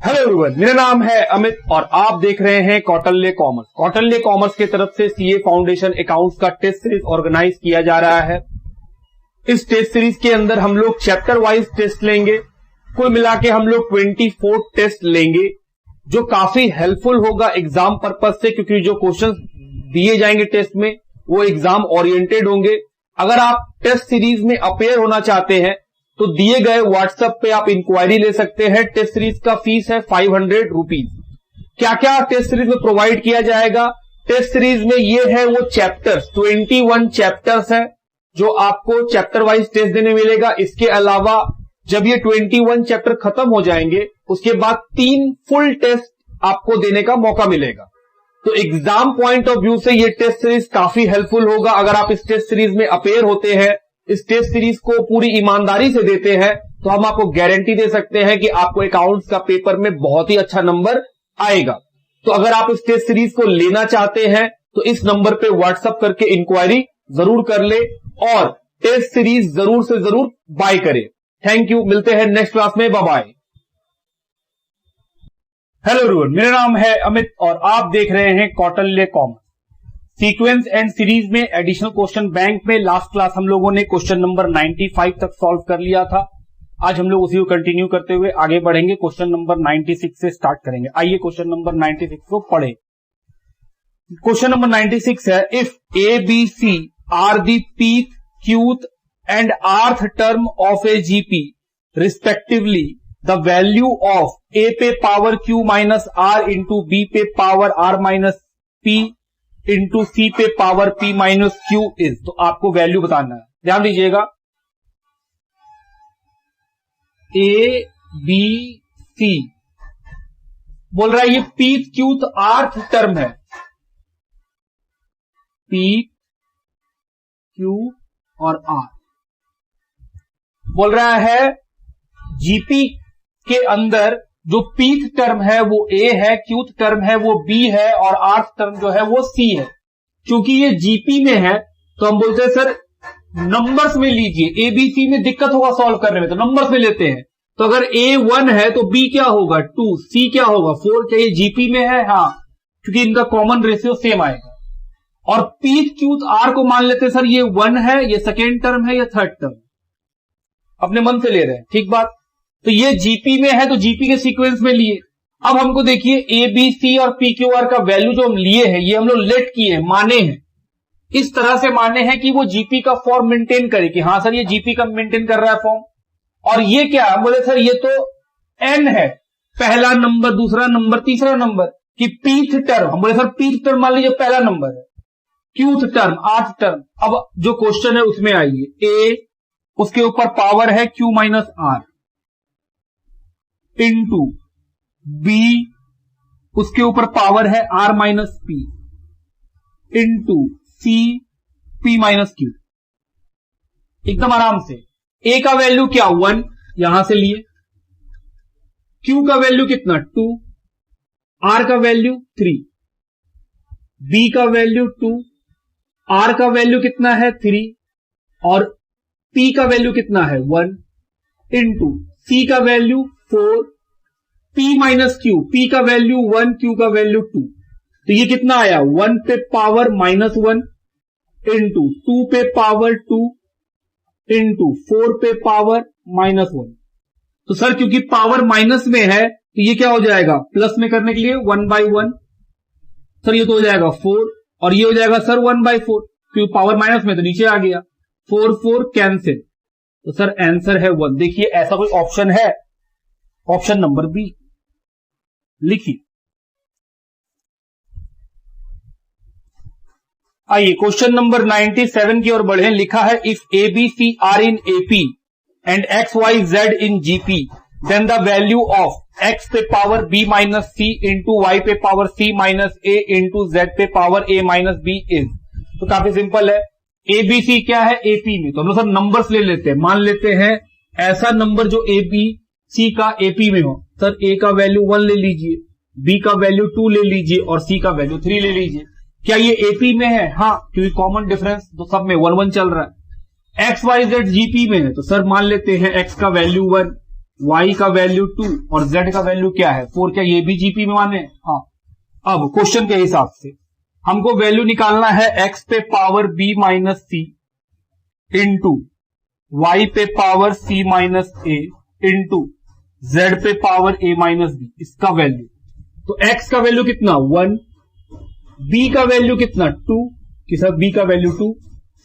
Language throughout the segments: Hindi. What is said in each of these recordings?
हेलो एवरीवन, मेरा नाम है अमित और आप देख रहे हैं कौटिल्य कॉमर्स। कौटिल्य कॉमर्स की तरफ से सीए फाउंडेशन अकाउंट्स का टेस्ट सीरीज ऑर्गेनाइज किया जा रहा है। इस टेस्ट सीरीज के अंदर हम लोग चैप्टर वाइज टेस्ट लेंगे। कुल मिला के हम लोग 24 टेस्ट लेंगे, जो काफी हेल्पफुल होगा एग्जाम पर्पज से, क्योंकि जो क्वेश्चन दिए जाएंगे टेस्ट में वो एग्जाम ओरिएंटेड होंगे। अगर आप टेस्ट सीरीज में अपेयर होना चाहते हैं तो दिए गए व्हाट्सएप पे आप इंक्वायरी ले सकते हैं। टेस्ट सीरीज का फीस है 500 रुपीज। क्या क्या टेस्ट सीरीज में प्रोवाइड किया जाएगा? टेस्ट सीरीज में ये है वो चैप्टर्स, 21 चैप्टर्स है जो आपको चैप्टर वाइज टेस्ट देने मिलेगा। इसके अलावा जब ये 21 चैप्टर खत्म हो जाएंगे उसके बाद 3 फुल टेस्ट आपको देने का मौका मिलेगा। तो एग्जाम पॉइंट ऑफ व्यू से ये टेस्ट सीरीज काफी हेल्पफुल होगा। अगर आप इस टेस्ट सीरीज में अपेयर होते हैं, इस टेस्ट सीरीज को पूरी ईमानदारी से देते हैं, तो हम आपको गारंटी दे सकते हैं कि आपको अकाउंट्स का पेपर में बहुत ही अच्छा नंबर आएगा। तो अगर आप इस टेस्ट सीरीज को लेना चाहते हैं तो इस नंबर पे व्हाट्सएप करके इंक्वायरी जरूर कर ले और टेस्ट सीरीज जरूर से जरूर बाय करें। थैंक यू, मिलते हैं नेक्स्ट क्लास में, बाय बाय। हेलो एवरीवन, मेरा नाम है अमित और आप देख रहे हैं Kautilya commerce. Sequence and series में एडिशनल क्वेश्चन बैंक में लास्ट क्लास हम लोगों ने क्वेश्चन नंबर 95 तक सॉल्व कर लिया था। आज हम लोग उसी को कंटिन्यू करते हुए आगे बढ़ेंगे। क्वेश्चन नंबर 96 से स्टार्ट करेंगे। आइए क्वेश्चन नंबर 96 को पढ़े। क्वेश्चन नंबर 96 है, if A B C are the pth, qth and rth term of a GP respectively, the value of A पे power Q minus R into B पे power R minus P into C पे power P minus Q is. तो आपको वैल्यू बताना है, ध्यान दीजिएगा। ए बी सी बोल रहा है ये पीथ क्यूथ आर्थ टर्म है। पीथ क्यू और आर बोल रहा है जीपी के अंदर जो पीथ टर्म है वो ए है, क्यूथ टर्म है वो बी है और आर्थ टर्म जो है वो सी है। क्योंकि ये जीपी में है तो हम बोलते हैं सर नंबर्स में लीजिए। एबीसी में दिक्कत होगा सॉल्व करने में, तो नंबर्स में लेते हैं। तो अगर ए 1 है तो बी क्या होगा 2, सी क्या होगा 4। क्या ये जीपी में है? हाँ, क्योंकि इनका कॉमन रेशियो सेम आएगा। और पीथ क्यूथ आर को मान लेते हैं सर ये 1 है, ये सेकेंड टर्म है या थर्ड टर्म, अपने मन से ले रहे हैं, ठीक बात। तो ये जीपी में है तो जीपी के सीक्वेंस में लिए। अब हमको देखिए ए बी सी और पी क्यू आर का वैल्यू जो हम लिए हैं ये हम लोग लेट किए हैं, माने हैं, इस तरह से माने हैं कि वो जीपी का फॉर्म मेंटेन करे कि हाँ सर ये जीपी का मेंटेन कर रहा है फॉर्म। और ये क्या, हम बोले सर ये तो एन है, पहला नंबर, दूसरा नंबर, तीसरा नंबर, कि पीथ टर्म, हम बोले सर पीथ टर्म मान लीजिए पहला नंबर है, क्यूथ टर्म आर्थ टर्म। अब जो क्वेश्चन है उसमें आइए, ए उसके ऊपर पावर है Q minus R into B उसके ऊपर पावर है R minus P into C P minus Q. एकदम आराम से। ए का वैल्यू क्या 1, यहां से लिए। क्यू का वैल्यू कितना 2, आर का वैल्यू 3, बी का वैल्यू 2, आर का वैल्यू कितना है 3 और पी का वैल्यू कितना है 1 इंटू सी का value 4, P minus Q, P का वैल्यू 1, क्यू का वैल्यू 2। तो ये कितना आया 1 पे पावर -1 इंटू 2 पे पावर 2 इंटू 4 पे पावर -1। तो सर क्योंकि पावर माइनस में है तो ये क्या हो जाएगा प्लस में करने के लिए 1/1। सर ये तो हो जाएगा 4 और ये हो जाएगा सर 1/4, क्योंकि पावर माइनस में तो नीचे आ गया, 4 कैंसिल। तो सर आंसर है 1। देखिए ऐसा कोई ऑप्शन है? ऑप्शन नंबर बी लिखिए। आइए क्वेश्चन नंबर 97 की ओर बढ़े। लिखा है if A B C are in AP and X Y Z in GP, then the value of X पे power B minus C into Y पे power C minus A into Z पे power A minus B is. तो काफी सिंपल है। एबीसी क्या है एपी में, तो हम लोग सब नंबर्स ले लेते हैं। मान लेते हैं ऐसा नंबर जो ए बी सी का एपी में हो। सर ए का वैल्यू 1 ले लीजिए, बी का वैल्यू 2 ले लीजिए और सी का वैल्यू 3 ले लीजिए। क्या ये एपी में है? हाँ, क्योंकि कॉमन डिफरेंस तो सब में 1 1 चल रहा है। एक्स वाई जेड जीपी में है तो सर मान लेते हैं एक्स का वैल्यू 1, y का वैल्यू 2 और z का वैल्यू क्या है 4। क्या ये भी जीपी में माने? हाँ। अब क्वेश्चन के हिसाब से हमको वैल्यू निकालना है x पे power b minus C into y पे power c minus A into z पे पावर a माइनस बी, इसका वैल्यू। तो x का वैल्यू कितना 1, b का वैल्यू कितना 2, कि सर b का वैल्यू 2,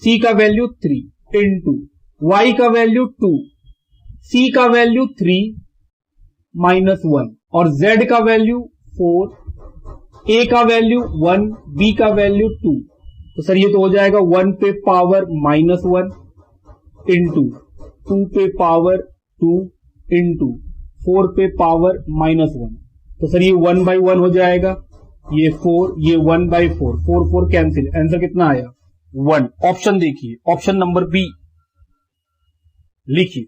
c का वैल्यू 3 इंटू y का वैल्यू 2, c का वैल्यू 3 माइनस 1 और z का वैल्यू 4, a का वैल्यू 1, b का वैल्यू 2। तो सर ये तो हो जाएगा 1 पे पावर माइनस 1 इंटू 2 पे पावर 2 इंटू 4 पे पावर माइनस 1। तो सर ये 1 बाई 1 हो जाएगा, ये 4, ये 1 बाई 4, 4 4 कैंसिल, आंसर कितना आया 1। ऑप्शन देखिए, ऑप्शन नंबर बी लिखिए।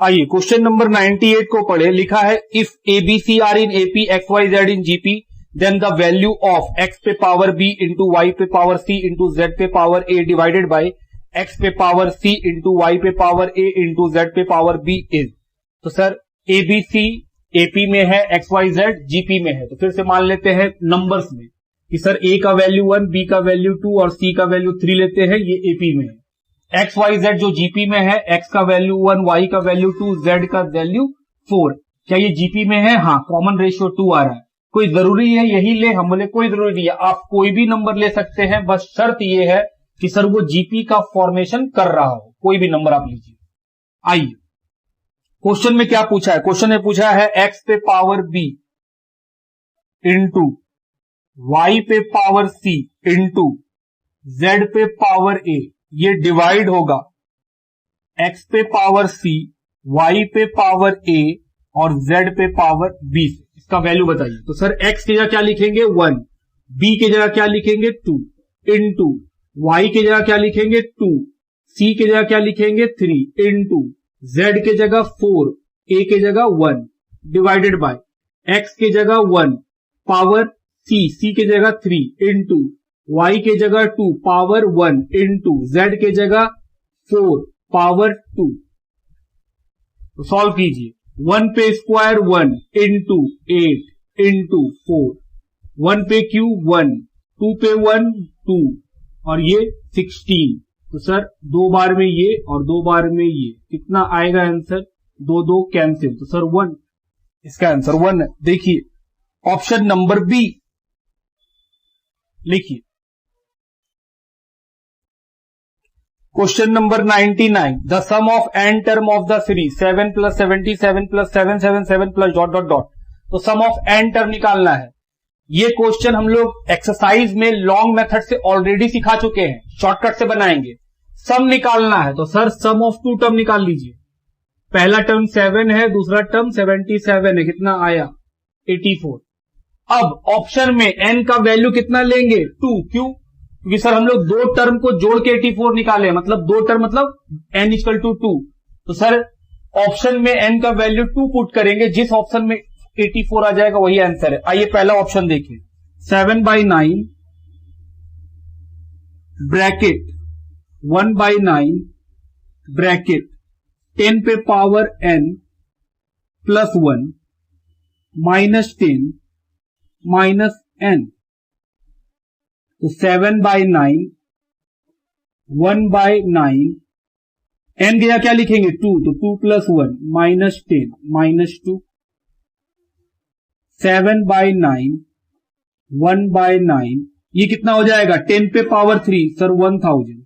आइए क्वेश्चन नंबर 98 को पढ़े। लिखा है if ABC are in AP X Y Z in GP then the value of X पे पावर बी इंटू वाई पे पावर सी इंटू जेड पे power A divided by X पे पावर सी इंटू वाई पे पावर ए इंटू जेड पे पावर बी इज। तो सर एबीसी एपी में है, एक्स वाई जेड जीपी में है, तो फिर से मान लेते हैं नंबर्स में कि सर ए का वैल्यू 1, बी का वैल्यू 2 और सी का वैल्यू 3 लेते हैं, ये एपी में है। एक्स वाई जेड जो जीपी में है, एक्स का वैल्यू 1, वाई का वैल्यू 2, जेड का वैल्यू 4, क्या ये जीपी में है? हाँ, कॉमन रेशियो 2 आ रहा है। कोई जरूरी है यही ले, हम बोले कोई जरूरी नहीं है, आप कोई भी नंबर ले सकते हैं, बस शर्त ये है कि सर वो जीपी का फॉर्मेशन कर रहा हो, कोई भी नंबर आप लीजिए। आइए क्वेश्चन में क्या पूछा है, क्वेश्चन में पूछा है एक्स पे पावर बी इंटू वाई पे पावर सी इंटू जेड पे पावर ए, ये डिवाइड होगा एक्स पे पावर सी, वाई पे पावर ए और जेड पे पावर बी से। इसका वैल्यू बताइए। तो सर एक्स की जगह क्या लिखेंगे 1, बी की जगह क्या लिखेंगे 2 इंटू वाई की जगह क्या लिखेंगे 2, सी की जगह क्या लिखेंगे 3 इंटू जेड की जगह 4, ए की जगह 1 डिवाइडेड बाय एक्स की जगह 1 पावर सी की जगह 3 इंटू वाई की जगह 2 पावर 1 इंटू जेड की जगह 4 पावर 2। तो सॉल्व कीजिए। 1 पे स्क्वायर 1 इंटू 8 इंटू 4, 1 पे क्यूब 1, 2 पे 1 2 और ये 16। तो सर 2 बार में ये और 2 बार में ये, कितना आएगा आंसर? 2 2 कैंसिल, तो सर 1, इसका आंसर 1 है। देखिए ऑप्शन नंबर बी लिखिए। Question number 99 the sum of N term of the series 7 plus 77 plus 777 plus dot dot dot. तो सम ऑफ एन टर्म निकालना है। ये क्वेश्चन हम लोग एक्सरसाइज में लॉन्ग मेथड से ऑलरेडी सिखा चुके हैं, शॉर्टकट से बनाएंगे। सम निकालना है तो सर सम ऑफ 2 टर्म निकाल लीजिए। पहला टर्म 7 है, दूसरा टर्म 77 है, कितना आया 84। अब ऑप्शन में एन का वैल्यू कितना लेंगे 2, क्यों? क्योंकि सर हम लोग 2 टर्म को जोड़ के 84 निकाले, मतलब 2 टर्म मतलब एन इक्वल टू 2। तो सर ऑप्शन में एन का वैल्यू 2 पुट करेंगे, जिस ऑप्शन में 84 आ जाएगा वही आंसर है। आइए पहला ऑप्शन देखिए। 7/9 ब्रैकेट 1/9 ब्रैकेट 10 पे power n plus 1 minus 10 minus n। तो 7/9 1/9 n की जगह क्या लिखेंगे 2, तो 2 प्लस 1 माइनस 10 माइनस 2। 7/9 1/9 ये कितना हो जाएगा 10 पे power 3 sir 1000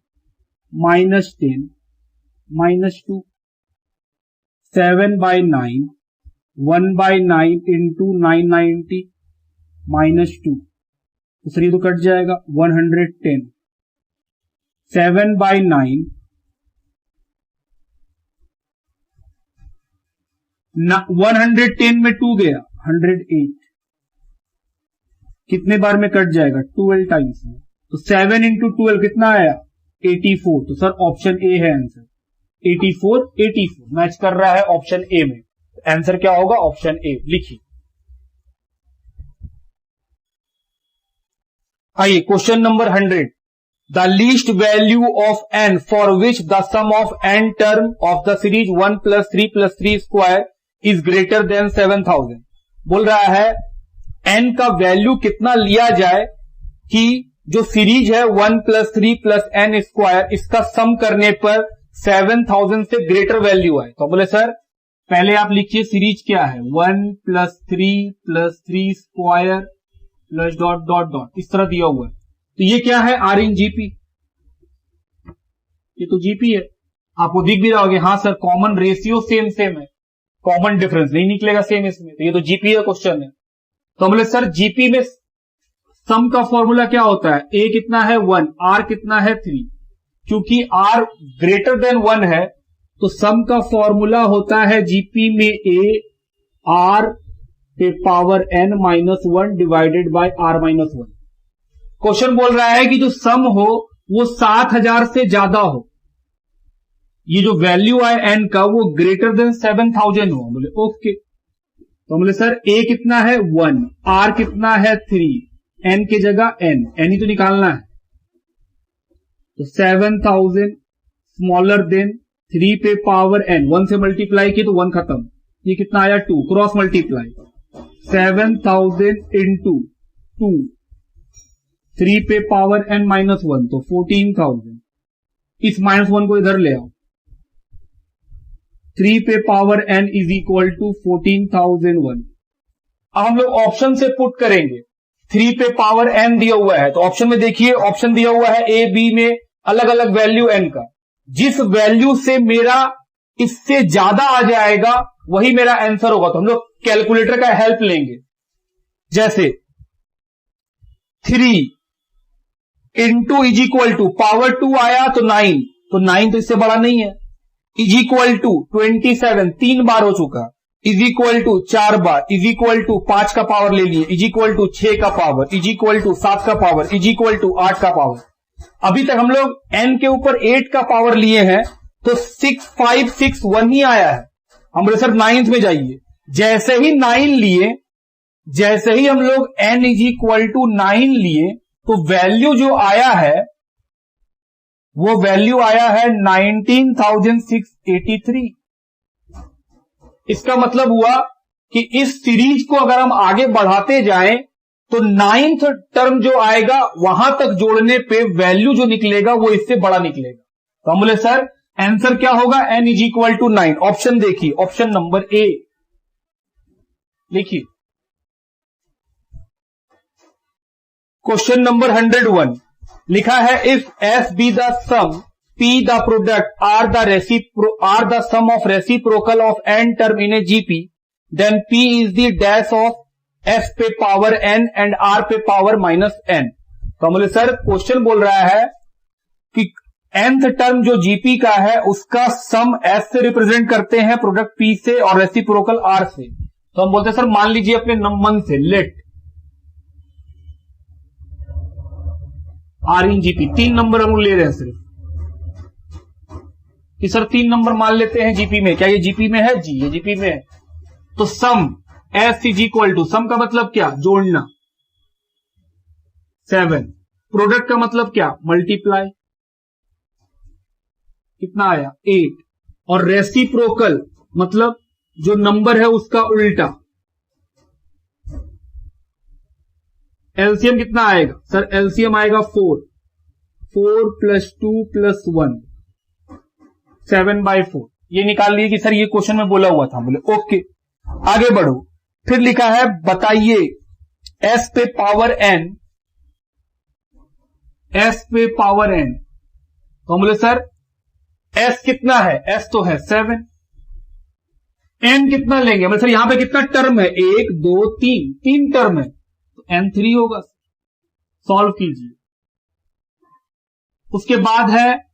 minus 10 minus 2। 7/9 1/9 into 990 minus 2, तो सर ये तो कट जाएगा 110। 7/9 110 में 2 गया 108, कितने बार में कट जाएगा 12 टाइम्स में। तो 7 इंटू 12 कितना आया 84। तो सर ऑप्शन ए है आंसर। 84 मैच कर रहा है ऑप्शन ए में, आंसर क्या होगा ऑप्शन ए लिखिए। आइए question number 100 the least value of n for which the sum of n term of the series 1 + 3 + 3 square is greater than 7000। बोल रहा है n का वैल्यू कितना लिया जाए कि जो सीरीज है 1 + 3 + n स्क्वायर, इसका सम करने पर 7000 से ग्रेटर वैल्यू आए। तो बोले सर पहले आप लिखिए सीरीज क्या है, 1 + 3 + 3 square plus dot dot dot, इस तरह दिया हुआ है। तो ये क्या है, आर इन जीपी, ये तो जीपी है। आपको दिख भी रहा होगा, हाँ sir common ratio same same है, कॉमन डिफरेंस नहीं निकलेगा सेम इसमें, तो ये तो जीपी का क्वेश्चन है। तो बोले सर जीपी में सम का फॉर्मूला क्या होता है, ए कितना है 1, आर कितना है 3, क्योंकि आर ग्रेटर देन 1 है तो सम का फॉर्मूला होता है जीपी में ए आर के power n - 1 divided by r - 1। Question बोल रहा है कि जो सम हो वो 7000 से ज्यादा हो, ये जो वैल्यू है n का वो ग्रेटर देन 7000 हो। बोले ओके, तो बोले सर a कितना है 1, r कितना है 3, n की जगह n ही तो निकालना है। तो 7000 स्मॉलर देन 3 पे पावर n, 1 से मल्टीप्लाई किए तो 1 खत्म, ये कितना आया 2, क्रॉस मल्टीप्लाई 7000 इंटू 2, 3 पे पावर n - 1 तो 14000, इस -1 को इधर ले आओ, 3 पे power n is equal to 14001। अब हम लोग ऑप्शन से पुट करेंगे, 3 पे पावर n दिया हुआ है तो ऑप्शन में देखिए, ऑप्शन दिया हुआ है ए बी में अलग अलग वैल्यू n का, जिस वैल्यू से मेरा इससे ज्यादा आ जाएगा वही मेरा आंसर होगा। तो हम लोग कैलकुलेटर का हेल्प लेंगे, जैसे 3 into is equal to power 2 आया तो 9, तो 9 तो इससे बड़ा नहीं है, इज इक्वल टू 27 3 बार हो चुका, इज इक्वल टू 4 बार, इज इक्वल टू 5 का पावर ले लिए, इज इक्वल टू 6 का पावर, इज इक्वल टू 7 का पावर, इज इक्वल टू 8 का पावर। अभी तक हम लोग n के ऊपर 8 का पावर लिए हैं तो 6561 ही आया है। हम बोले सर 9th में जाइए, जैसे ही 9 लिए, जैसे ही हम लोग n इज इक्वल टू 9 लिए तो वैल्यू जो आया है वो वैल्यू आया है 19683। इसका मतलब हुआ कि इस सीरीज को अगर हम आगे बढ़ाते जाएं तो 9th टर्म जो आएगा वहां तक जोड़ने पे वैल्यू जो निकलेगा वो इससे बड़ा निकलेगा। तो हम बोले सर आंसर क्या होगा, n is equal to 9। Option देखिए, ऑप्शन नंबर ए लिखिए। क्वेश्चन नंबर 101 लिखा है, if s be the sum, p the product, r the sum of reciprocal of n term in a GP, then p is the dash of s पे पावर n एंड r पे पावर -n। तो बोले सर क्वेश्चन बोल रहा है कि nth टर्म जो जीपी का है उसका सम s से रिप्रेजेंट करते हैं, प्रोडक्ट p से और रेसिप्रोकल r से। तो हम बोलते हैं सर मान लीजिए अपने मन से, let r in GP 3 number हम ले रहे हैं सिर्फ कि सर 3 नंबर मान लेते हैं जीपी में। क्या ये जीपी में है? जी ये जीपी में है। तो सम s इज इक्वल टू, सम का मतलब क्या, जोड़ना, 7, प्रोडक्ट का मतलब क्या, मल्टीप्लाई, कितना आया 8, और रेसिप्रोकल मतलब जो नंबर है उसका उल्टा, एलसीएम कितना आएगा सर, एलसीएम आएगा 4 + 2 + 1 7/4। ये निकाल लिए कि सर ये क्वेश्चन में बोला हुआ था। बोले ओके आगे बढ़ो। फिर लिखा है बताइए s पे पावर n, s पे पावर n। तो बोले सर s कितना है, s तो है 7, n कितना लेंगे, बोले सर यहां पे कितना टर्म है, 1 2 3, 3 टर्म है तो n 3 होगा। सॉल्व कीजिए। उसके बाद है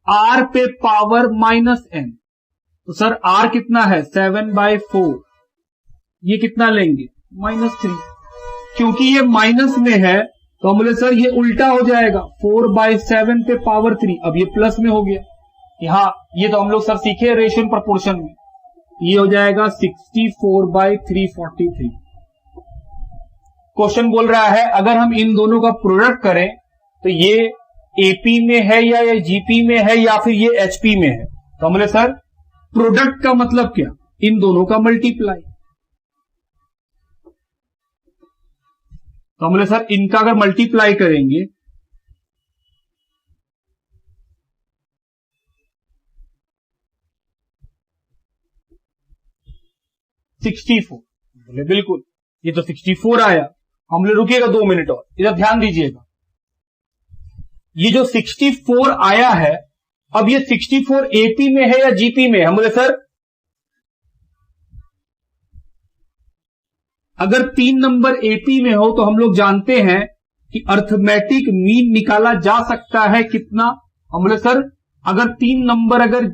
r पे पावर -n, तो सर r कितना है 7/4, ये कितना लेंगे -3, क्योंकि ये माइनस में है तो हम बोले सर ये उल्टा हो जाएगा, 4/7 पे पावर 3, अब ये प्लस में हो गया। यहां ये तो हम लोग सर सीखे रेशियो प्रोपोर्शन में, ये हो जाएगा 64/343। क्वेश्चन बोल रहा है अगर हम इन दोनों का प्रोडक्ट करें तो ये एपी में है या ये जीपी में है या फिर ये एचपी में है। तो हम बोले सर प्रोडक्ट का मतलब क्या, इन दोनों का मल्टीप्लाई। तो हम बोले सर इनका अगर मल्टीप्लाई करेंगे 64, बोले बिल्कुल ये तो 64 आया। हम बोले रुकिएगा 2 मिनट और, इधर ध्यान दीजिएगा। ये जो 64 आया है, अब ये 64 एपी में है या जीपी में है। हम बोले सर अगर 3 नंबर एपी में हो तो हम लोग जानते हैं कि अर्थमेटिक मीन निकाला जा सकता है कितना। हम बोले सर अगर 3 नंबर अगर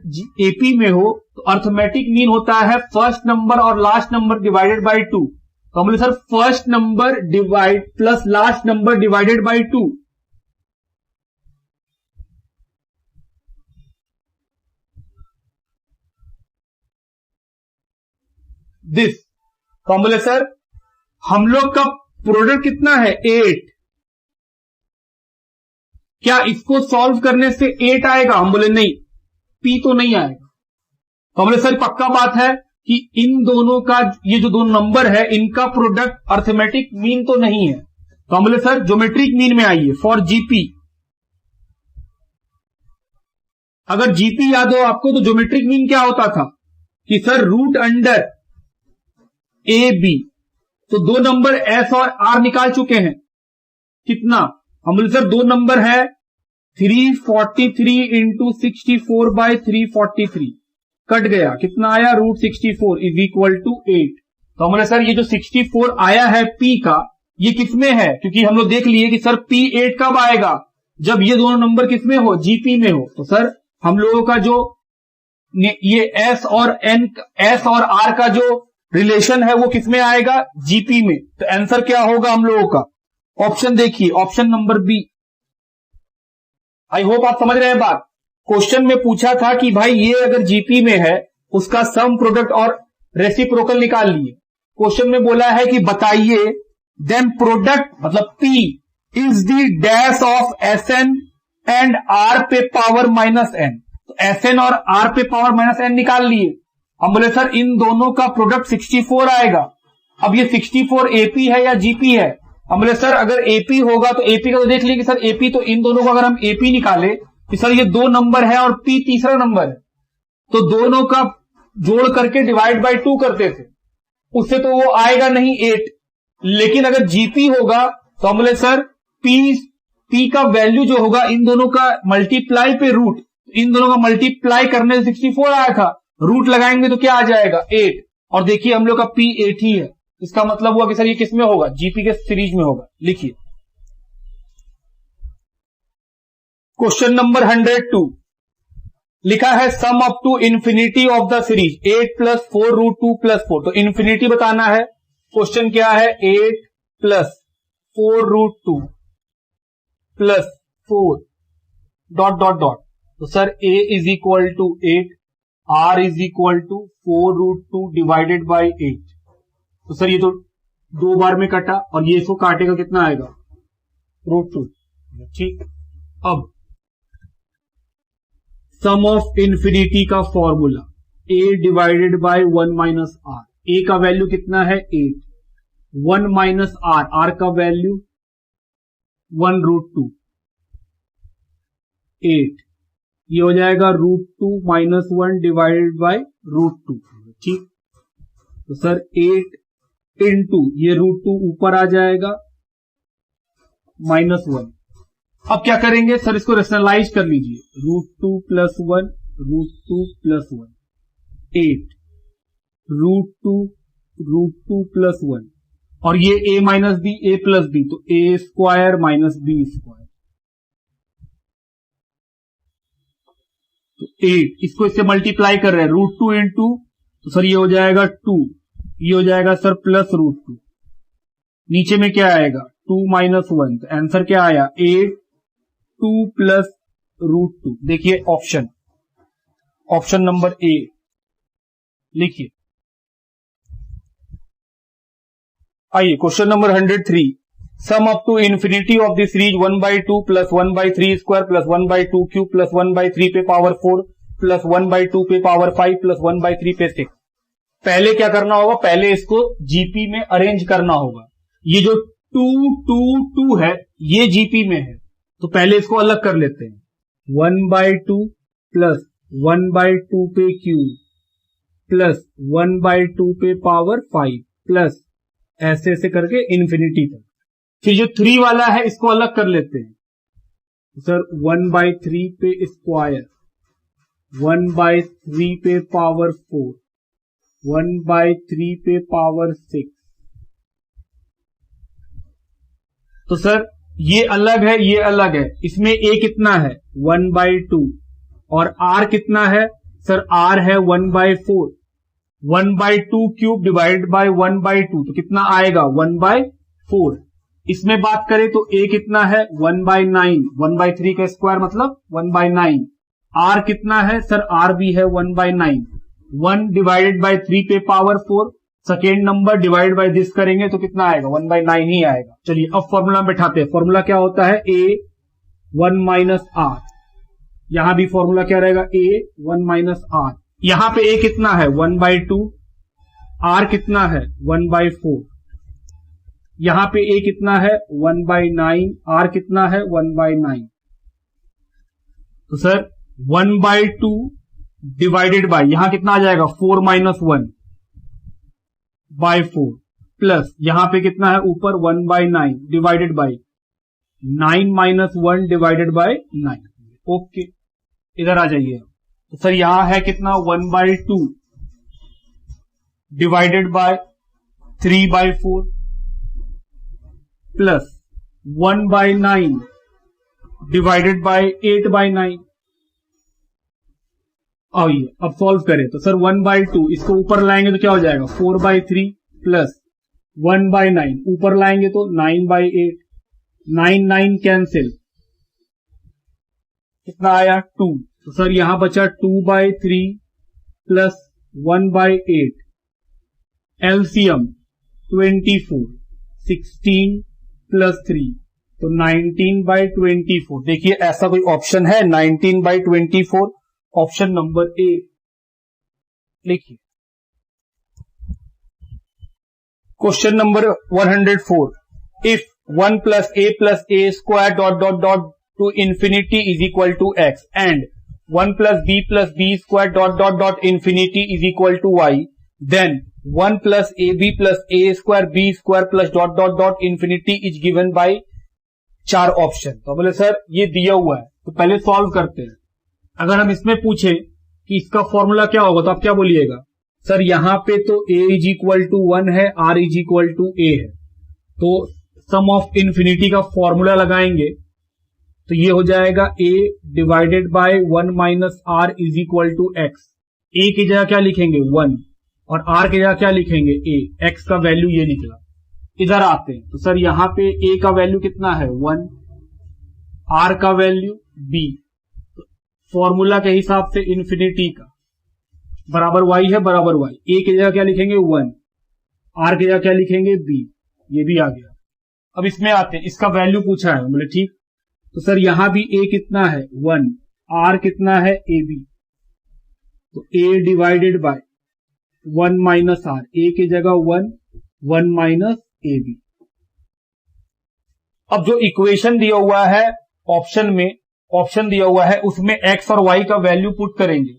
एपी में हो तो अर्थमेटिक मीन होता है फर्स्ट नंबर और लास्ट नंबर डिवाइडेड बाय 2। तो हम बोले sir first number divide plus last number divided by 2। This. तो हम बोले सर हम लोग का प्रोडक्ट कितना है 8, क्या इसको सॉल्व करने से 8 आएगा। हम बोले नहीं, पी तो नहीं आएगा। तो हम बोले सर पक्का बात है कि इन दोनों का ये जो 2 नंबर है इनका प्रोडक्ट अर्थमेटिक मीन तो नहीं है। तो हम बोले सर ज्योमेट्रिक मीन में आइए फॉर जीपी। अगर जीपी याद हो आपको तो ज्योमेट्रिक मीन क्या होता था कि sir root under A B. तो 2 नंबर एस और आर निकाल चुके हैं, कितना। हम बोले सर 2 नंबर है 343 इंटू 64 बाय 343, कट गया, कितना आया रूट 64 इज इक्वल टू 8। तो हम बोले सर ये जो 64 आया है पी का, ये किसमें है, क्योंकि हम लोग देख लिए कि सर पी 8 कब आएगा, जब ये दोनों नंबर किसमें हो, जीपी में हो। तो सर हम लोगों का जो ये एस और एन, एस और आर का जो रिलेशन है वो किसमें आएगा, जीपी में। तो आंसर क्या होगा हम लोगों का, ऑप्शन देखिए, option number B. I hope आप समझ रहे हैं बात। क्वेश्चन में पूछा था कि भाई ये अगर जीपी में है उसका सम प्रोडक्ट और रेसिप्रोकल निकाल लिए। क्वेश्चन में बोला है कि बताइए देन प्रोडक्ट मतलब P is the dash of S N and R पे पावर माइनस एन। तो एस एन और आर पे पावर माइनस एन निकाल लिए। हम बोले सर इन दोनों का प्रोडक्ट 64 आएगा। अब ये 64 एपी है या जीपी है। हम बोले सर अगर एपी होगा तो एपी का तो देख लिए कि सर एपी, तो इन दोनों को अगर हम एपी निकाले कि सर ये 2 नंबर है और पी तीसरा नंबर है, तो दोनों का जोड़ करके डिवाइड बाय 2 करते थे, उससे तो वो आएगा नहीं 8। लेकिन अगर जीपी होगा तो हम बोले सर पी का वैल्यू जो होगा इन दोनों का मल्टीप्लाई पे रूट, इन दोनों का मल्टीप्लाई करने से 64 आया था, रूट लगाएंगे तो क्या आ जाएगा 8। और देखिए हम लोग का पी 8 ही है, इसका मतलब हुआ कि सर ये किसमें होगा, जीपी के सीरीज में होगा। लिखिए क्वेश्चन नंबर 102 लिखा है sum up to infinity of the series 8 plus 4 root 2 plus 4। तो इंफिनिटी बताना है। क्वेश्चन क्या है 8 plus 4 root 2 plus 4 dot dot dot. तो sir a is equal to 8, r is equal to 4 root 2 divided by 8। तो सर ये तो 2 बार में कटा और ये इसको काटेगा कितना आएगा रूट 2। ठीक, अब सम ऑफ इंफिनिटी का formula a divided by 1 minus R. a का वैल्यू कितना है 8, 1 माइनस आर, r का वैल्यू 1 रूट 2, 8, ये हो जाएगा रूट 2 माइनस 1 डिवाइडेड बाय रूट 2। ठीक, तो सर 8 इंटू ये रूट 2 ऊपर आ जाएगा माइनस 1। अब क्या करेंगे सर, इसको रेशनलाइज कर लीजिए, root 2 plus 1, root 2 plus 1, 8 root 2 plus 1, और ये a minus B, a plus B, तो a square minus B square. तो 8 इसको इससे मल्टीप्लाई कर रहे हैं, रूट 2 इंटू, तो सर ये हो जाएगा 2, ये हो जाएगा सर प्लस रूट 2, नीचे में क्या आएगा 2 माइनस 1। तो आंसर क्या आया 8 2 प्लस रूट 2। देखिए ऑप्शन, ऑप्शन नंबर ए लिखिए। आइए question number 103 sum up to infinity of the series 1/2 plus 1/3 square plus 1/2 cube plus 1/3 पे पावर 4 प्लस 1/2 पे पावर 5 प्लस 1/3 पे 6। पहले क्या करना होगा, पहले इसको जीपी में अरेंज करना होगा। ये जो 2 2 2 है ये जीपी में है, तो पहले इसको अलग कर लेते हैं। 1/2 प्लस 1/2 पे क्यूब प्लस 1/2 पे पावर 5 प्लस ऐसे ऐसे करके इन्फिनिटी तक। फिर जो 3 वाला है इसको अलग कर लेते हैं। सर 1/3 पे स्क्वायर, 1/3 पे पावर 4, 1/3 पे पावर 6। तो सर ये अलग है, ये अलग है। इसमें a कितना है 1/2 और r कितना है सर, r है 1/4। 1/2 क्यूब डिवाइड बाय 1/2 तो कितना आएगा 1/4। इसमें बात करें तो a कितना है 1/9, 1/3 का स्क्वायर मतलब 1/9। r कितना है सर, r भी है 1/9। 1 डिवाइडेड बाय 3 पे power 4, second number divide by this करेंगे तो कितना आएगा 1/9 ही आएगा। चलिए अब फॉर्मूला बैठाते हैं। फॉर्मूला क्या होता है a 1 माइनस r। यहां भी फॉर्मूला क्या रहेगा a 1 माइनस r। यहां पे a कितना है 1/2, r कितना है 1/4। यहां पे a कितना है 1/9, r कितना है 1/9। तो सर 1/2 डिवाइडेड बाय यहां कितना आ जाएगा 4 माइनस 1/4 प्लस यहां पे कितना है ऊपर 1/9 divided by 9 minus 1 divided bye 9। Okay, इधर आ जाइए। तो सर यहां है कितना 1/2 divided by 3/4 plus 1/9 divided by 8/9। आइए अब सॉल्व करें। तो सर 1/2 इसको ऊपर लाएंगे तो क्या हो जाएगा 4/3 प्लस 1/9 ऊपर लाएंगे तो 9/8, 9 9 कैंसिल, कितना आया 2। तो सर यहां बचा 2/3 प्लस 1/8, एलसीएम 24, 16 प्लस 3 तो 19/24। देखिए ऐसा कोई ऑप्शन है 19/24, ऑप्शन नंबर ए लिखिए। Question number 104, if 1 plus a square dot dot dot to infinity is equal to X and 1 plus b square dot dot dot infinity is equal to Y, then 1 plus a square b square plus dot dot dot infinity is given by 4 option. तो बोले सर ये दिया हुआ है तो पहले सॉल्व करते हैं। अगर हम इसमें पूछे कि इसका फॉर्मूला क्या होगा तो आप क्या बोलिएगा सर, यहां पे तो a इज इक्वल टू 1 है, r is equal to a है, तो सम ऑफ इन्फिनिटी का फॉर्मूला लगाएंगे तो ये हो जाएगा a divided by 1 minus r is equal to X. a की जगह क्या लिखेंगे 1 और r की जगह क्या लिखेंगे a, x का वैल्यू ये निकला। इधर आते हैं तो सर यहां पे a का वैल्यू कितना है 1, r का वैल्यू b, फॉर्मूला के हिसाब से इन्फिनिटी का बराबर y है बराबर y। a की जगह क्या लिखेंगे 1, r की जगह क्या लिखेंगे b, ये भी आ गया। अब इसमें आते हैं, इसका वैल्यू पूछा है, बोले ठीक। तो सर यहां भी a कितना है 1, r कितना है ab, तो a divided by 1 minus r, a की जगह 1 माइनस ab। अब जो इक्वेशन दिया हुआ है ऑप्शन दिया हुआ है उसमें x और y का वैल्यू पुट करेंगे।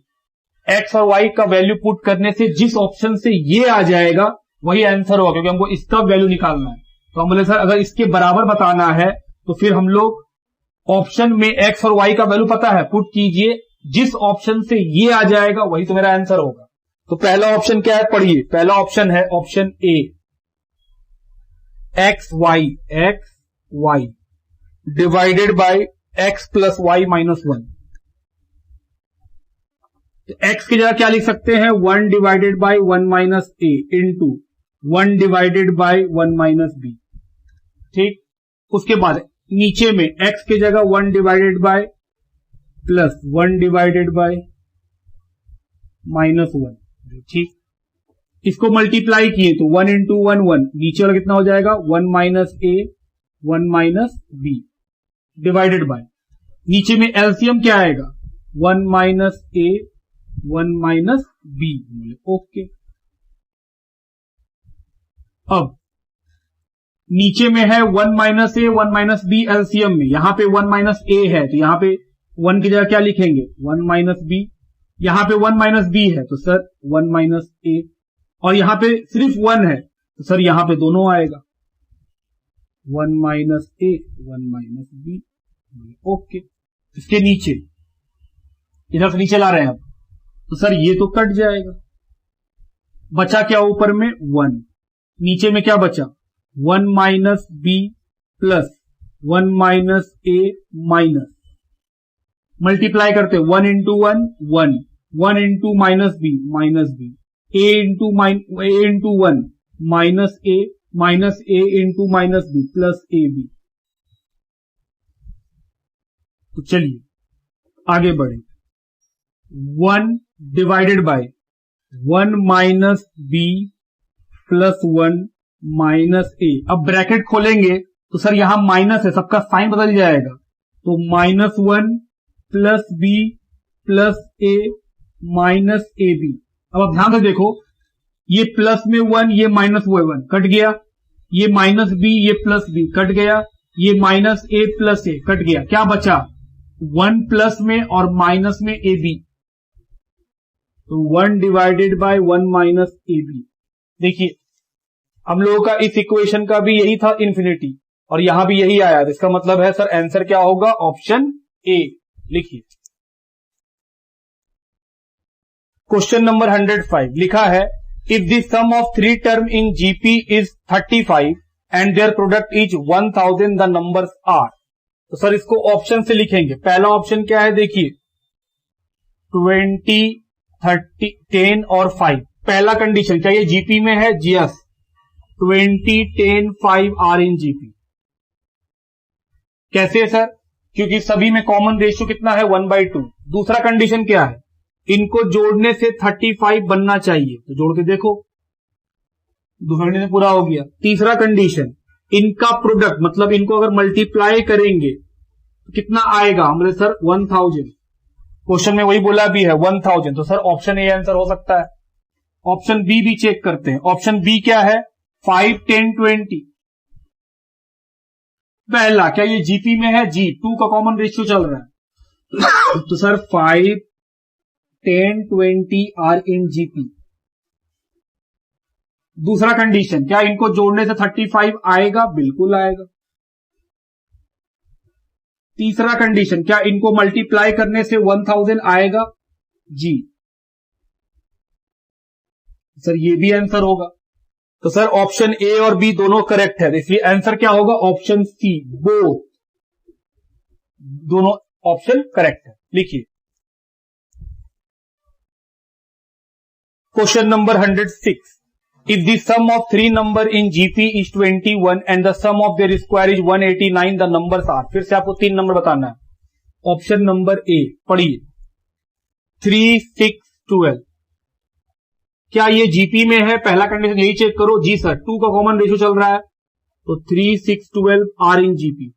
x और y का वैल्यू पुट करने से जिस ऑप्शन से ये आ जाएगा वही आंसर होगा, क्योंकि हमको इसका वैल्यू निकालना है। तो हम बोले सर अगर इसके बराबर बताना है तो फिर हम लोग ऑप्शन में x और y का वैल्यू पता है, पुट कीजिए, जिस ऑप्शन से ये आ जाएगा वही तो मेरा आंसर होगा। तो पहला ऑप्शन क्या है पढ़िए, पहला ऑप्शन है option A, X Y divided by x plus Y minus 1। x की जगह क्या लिख सकते हैं 1 divided by 1 minus a into 1 divided by 1 minus b। ठीक, उसके बाद नीचे में x की जगह 1 divided bye plus 1 divided bye minus 1। ठीक, इसको मल्टीप्लाई किए तो 1 इंटू 1 1, नीचे वाला कितना हो जाएगा 1 minus a 1 minus B divided by, नीचे में एलसीएम क्या आएगा 1 minus A 1 minus B. Okay, अब नीचे में है 1 minus A 1 minus B LCM में, यहां पे 1 माइनस ए है तो यहां पे 1 की जगह क्या लिखेंगे 1 माइनस बी, यहां पे 1 माइनस बी है तो सर 1 माइनस ए, और यहां पे सिर्फ 1 है तो सर यहां पे दोनों आएगा 1 minus A 1 minus B. Okay, इसके नीचे इधर से नीचे ला रहे हैं अब, तो सर ये तो कट जाएगा, बचा क्या ऊपर में 1, नीचे में क्या बचा 1 minus B plus 1 minus A minus, multiply करते 1 into 1 1, 1 into minus B A into 1 minus A into minus B plus A B. तो चलिए आगे बढ़े, 1 divided by 1 minus B plus 1 minus A. अब ब्रैकेट खोलेंगे तो सर यहां माइनस है, सबका साइन बदल जाएगा, तो -1 plus B plus A minus A B. अब ध्यान से देखो, ये प्लस में 1 ये माइनस 1 कट गया, ये माइनस बी ये प्लस बी कट गया, ये minus A plus A cut गया, क्या बचा 1 प्लस में और माइनस में ए बी, तो 1 divided by 1 minus A B. देखिए हम लोगों का इस इक्वेशन का भी यही था इन्फिनिटी, और यहां भी यही आया, इसका मतलब है सर आंसर क्या होगा ऑप्शन ए। लिखिए क्वेश्चन नंबर 105 लिखा है, if the sum of 3 term in GP is 35 and their product is 1000 the numbers are. तो सर इसको ऑप्शन से लिखेंगे। पहला ऑप्शन क्या है, देखिए 20 30 10 और 5। पहला कंडीशन क्या ये जीपी में है, जीएस 20 10 5 आर इन जीपी। कैसे सर, क्योंकि सभी में कॉमन रेशियो कितना है 1/2। दूसरा कंडीशन क्या है, इनको जोड़ने से 35 बनना चाहिए, तो जोड़ के देखो, दूसरा कंडीशन पूरा हो गया। तीसरा कंडीशन, इनका प्रोडक्ट मतलब इनको अगर मल्टीप्लाई करेंगे तो कितना आएगा, हम बोले सर 1000, क्वेश्चन में वही बोला भी है 1000, तो सर ऑप्शन ए आंसर हो सकता है। ऑप्शन बी भी चेक करते हैं, ऑप्शन बी क्या है 5 10 20। पहला क्या ये जीपी में है, जी 2 का कॉमन रेशियो चल रहा है तो सर 5 10 20 आर इन जीपी। दूसरा कंडीशन क्या इनको जोड़ने से 35 आएगा, बिल्कुल आएगा। तीसरा कंडीशन क्या इनको मल्टीप्लाई करने से 1000 आएगा, जी सर ये भी आंसर होगा। तो सर ऑप्शन ए और बी दोनों करेक्ट है, इसलिए आंसर क्या होगा ऑप्शन सी, बोथ, दोनों ऑप्शन करेक्ट है। लिखिए question number 106, if the sum of 3 number in GP is 21 and the sum of their square is 189 the numbers are. फिर से आपको 3 नंबर बताना है। ऑप्शन नंबर ए पढ़िए, 3 6 12। क्या ये जीपी में है, पहला कंडीशन यही चेक करो, जी सर 2 का कॉमन रेशियो चल रहा है, तो 3 6 12 आर इन जीपी।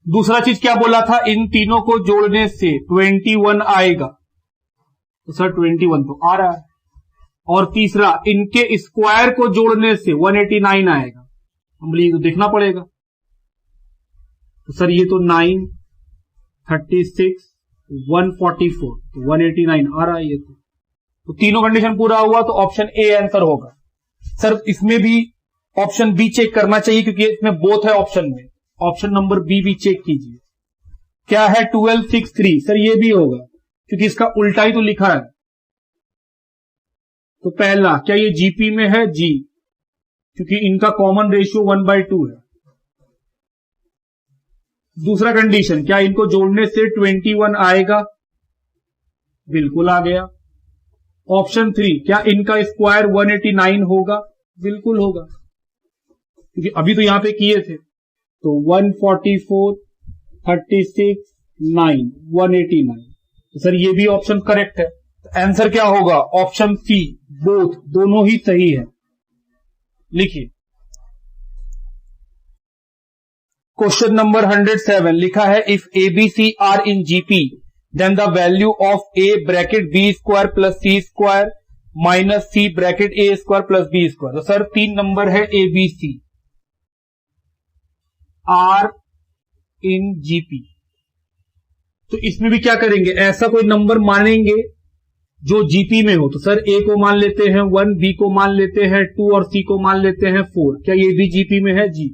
दूसरा चीज क्या बोला था, इन तीनों को जोड़ने से 21 आएगा, तो सर 21 तो आ रहा है। और तीसरा इनके स्क्वायर को जोड़ने से 189 आएगा, हम तो देखना पड़ेगा, तो सर ये तो 9 36 144 तो 189 आ रहा है ये तो तीनों कंडीशन पूरा हुआ, तो ऑप्शन ए आंसर होगा। सर इसमें भी ऑप्शन बी चेक करना चाहिए क्योंकि इसमें बोथ है ऑप्शन में, ऑप्शन नंबर बी भी चेक कीजिए। क्या है 12 6 3, सर ये भी होगा क्योंकि इसका उल्टा ही तो लिखा है। तो पहला क्या ये जीपी में है, जी, क्योंकि इनका कॉमन रेशियो 1/2 है। दूसरा कंडीशन क्या इनको जोड़ने से 21 आएगा, बिल्कुल आ गया। ऑप्शन 3 क्या इनका स्क्वायर 189 होगा, बिल्कुल होगा क्योंकि अभी तो यहां पे किए थे। तो 144 36 9 189, तो सर ये भी ऑप्शन करेक्ट है। आंसर क्या होगा? ऑप्शन सी, बोथ, दोनों ही सही है। लिखिए क्वेश्चन नंबर 107 लिखा है if ABC are in GP then the value of A bracket B square plus C square minus C bracket A square plus B square. तो सर 3 नंबर है ABC आर इन GP। तो इसमें भी क्या करेंगे, ऐसा कोई नंबर मानेंगे जो GP में हो। तो सर A को मान लेते हैं 1, B को मान लेते हैं 2 और C को मान लेते हैं 4। क्या ये भी GP में है? जी।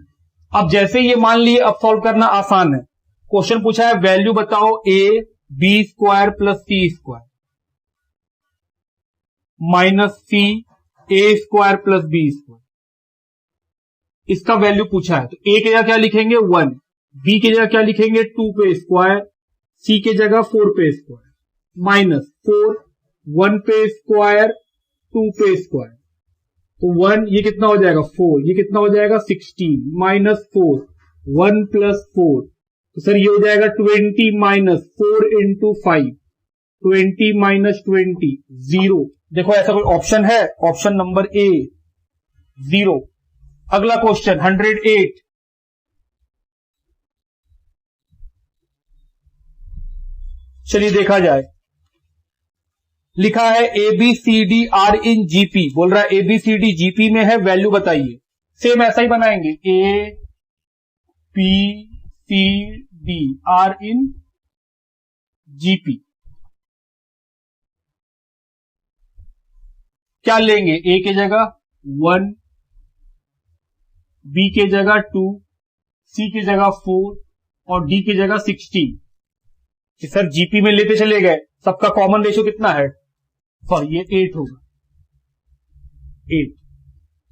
अब जैसे ये मान लिए, अब सॉल्व करना आसान है। क्वेश्चन पूछा है वैल्यू बताओ A B square plus C square minus C A square plus B square, इसका वैल्यू पूछा है। तो A के जगह क्या लिखेंगे 1, B के जगह क्या लिखेंगे 2 पे स्क्वायर, C के जगह 4 पे स्क्वायर माइनस 4 1 पे स्क्वायर 2 पे स्क्वायर। तो 1 ये कितना हो जाएगा 4, ये कितना हो जाएगा 16 माइनस 4 1 प्लस 4। तो सर ये हो जाएगा 20 माइनस 4 इंटू 5 20 माइनस 20 0। देखो ऐसा कोई ऑप्शन है? ऑप्शन नंबर ए 0। अगला क्वेश्चन 108 चलिए देखा जाए। लिखा है ABCD आर इन GP, बोल रहा है ABCD GP में है, वैल्यू बताइए। सेम ऐसा ही बनाएंगे ABCD आर इन GP। क्या लेंगे? A के जगह 1, B के जगह 2, C के जगह 4 और D की जगह 16। कि सर GP में लेते चले गए, सबका कॉमन रेशियो कितना है? सॉरी ये 8 होगा, 8।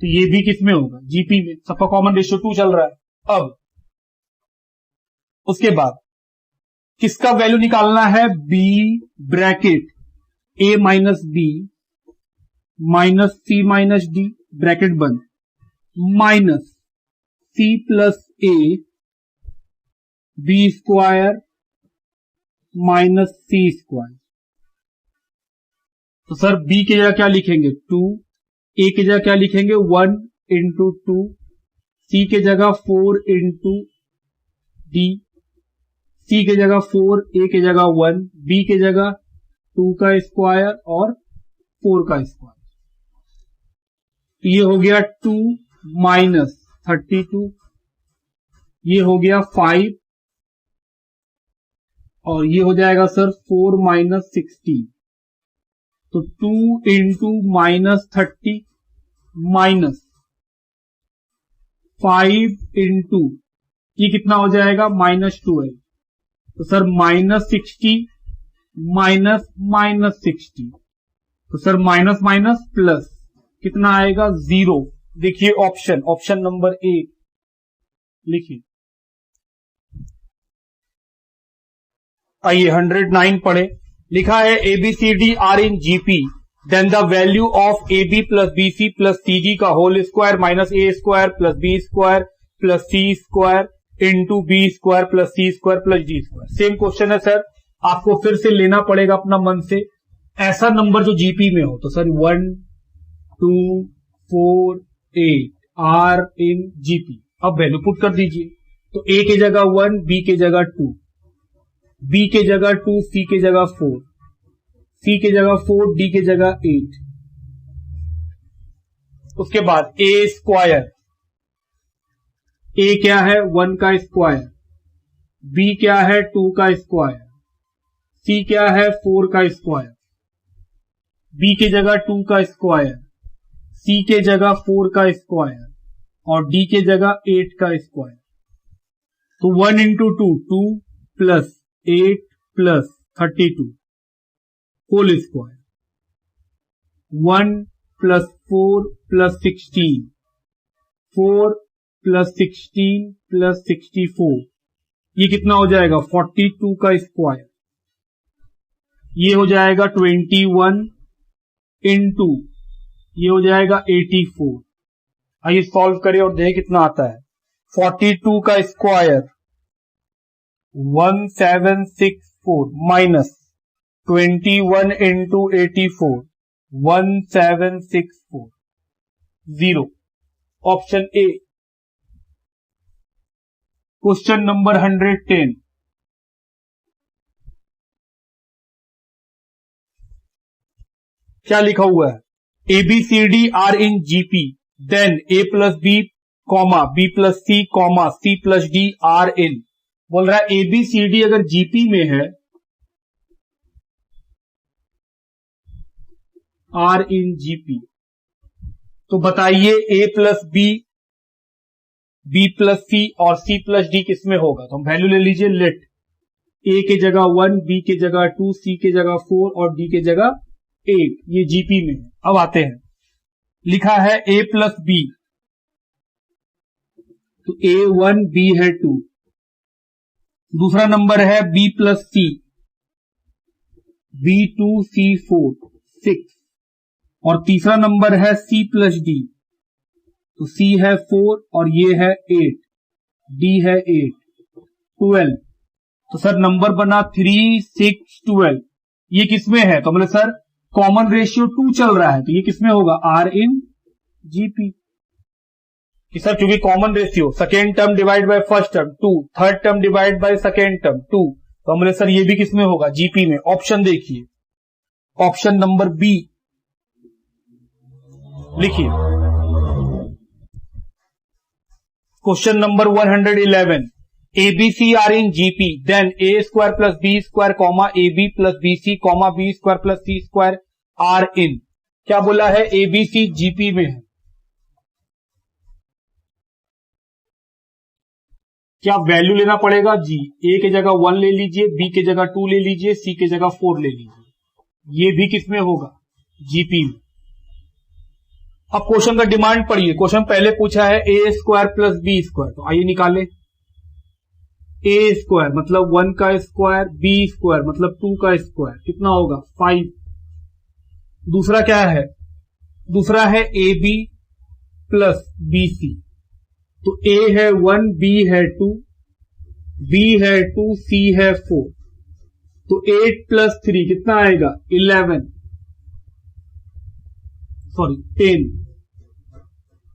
तो ये भी किसमें होगा? GP में। सबका कॉमन रेशियो 2 चल रहा है। अब उसके बाद किसका वैल्यू निकालना है? B bracket A minus B minus C minus D bracket बंद minus C plus A B square minus C square. तो सर B की जगह क्या लिखेंगे 2, A की जगह क्या लिखेंगे 1 इंटू 2, C की जगह 4 इंटू D, C की जगह 4, A की जगह 1, B की जगह 2 का स्क्वायर और 4 का स्क्वायर। तो ये हो गया 2 माइनस 32, ये हो गया 5 और ये हो जाएगा सर 4 माइनस 16। तो 2 इंटू माइनस 30 माइनस 5 इंटू ये कितना हो जाएगा माइनस 12। तो सर माइनस 60 माइनस माइनस 60। तो सर माइनस माइनस प्लस कितना आएगा 0। देखिए ऑप्शन नंबर ए लिखिए। आइए 109 पढ़े। लिखा है ABCD are in GP then the value of AB plus BC plus CG का whole square minus A square plus B square plus C square into B square plus C square plus D square. Same question है सर, आपको फिर से लेना पड़ेगा अपना मन से ऐसा नंबर जो GP में हो। तो सर 1 2 4 8 आर इन GP। अब वैल्यू पुट कर दीजिए। तो A की जगह 1, B की जगह 2, B के जगह 2, C के जगह 4, C के जगह 4, D के जगह 8। उसके बाद A स्क्वायर, A क्या है 1 का स्क्वायर, B क्या है 2 का स्क्वायर, C क्या है 4 का स्क्वायर, B की जगह 2 का स्क्वायर, C के जगह 4 का स्क्वायर और D के जगह 8 का स्क्वायर। तो 1 into 2 2 plus 8 plus 32 whole square 1 plus 4 plus 16 4 plus 16 plus 64। ये कितना हो जाएगा 42 का स्क्वायर। ये हो जाएगा 21 इंटू ये हो जाएगा 84। आइए सॉल्व करें और देखें कितना आता है। 42 का square 1764 minus 21 into 84 1764 option A. Question number 110, क्या लिखा हुआ है? ABCD are in GP, then A plus B comma B plus C comma C plus D are in. बोल रहा है ABCD अगर जीपी में है, आर इन जीपी, तो बताइए A plus B, B plus C और C प्लस D किसमें होगा? तो हम वैल्यू ले लीजिए। लेट A के जगह 1, B के जगह 2, C के जगह 4 और D के जगह 8, ये जीपी में है। अब आते हैं, लिखा है A प्लस बी, तो A1 B है 2, दूसरा नंबर है B प्लस सी, B2 C4 6, और तीसरा नंबर है C प्लस D, तो C है 4 और ये है 8, D है 8, 12। तो सर नंबर बना 3 6 12। ये किसमें है? तो बोले सर कॉमन रेशियो 2 चल रहा है, तो ये किसमें होगा? Are in GP. कि सर क्योंकि common ratio second term divide by first term 2, third term divide by second term 2, तो हमने सर ये भी किसमें होगा? जीपी में। ऑप्शन देखिए, ऑप्शन नंबर बी लिखिए। Question number 111, ABC are in GP, then A square plus B square comma AB plus BC comma B square plus C square are in। क्या बोला है? ABC GP में है। क्या वैल्यू लेना पड़ेगा? जी, A के जगह 1 ले लीजिए, B के जगह 2 ले लीजिए, C के जगह 4 ले लीजिए। ये भी किसमें होगा? GP में। अब क्वेश्चन का डिमांड पढ़िए। क्वेश्चन पहले पूछा है A square plus B square, तो आइए निकाले। A स्क्वायर मतलब 1 का स्क्वायर, B स्क्वायर मतलब 2 का स्क्वायर, कितना होगा? 5। दूसरा क्या है? दूसरा है AB प्लस BC, तो A है 1, B है 2, B है 2, C है 4, तो 8 प्लस 3 कितना आएगा? 11, सॉरी 10।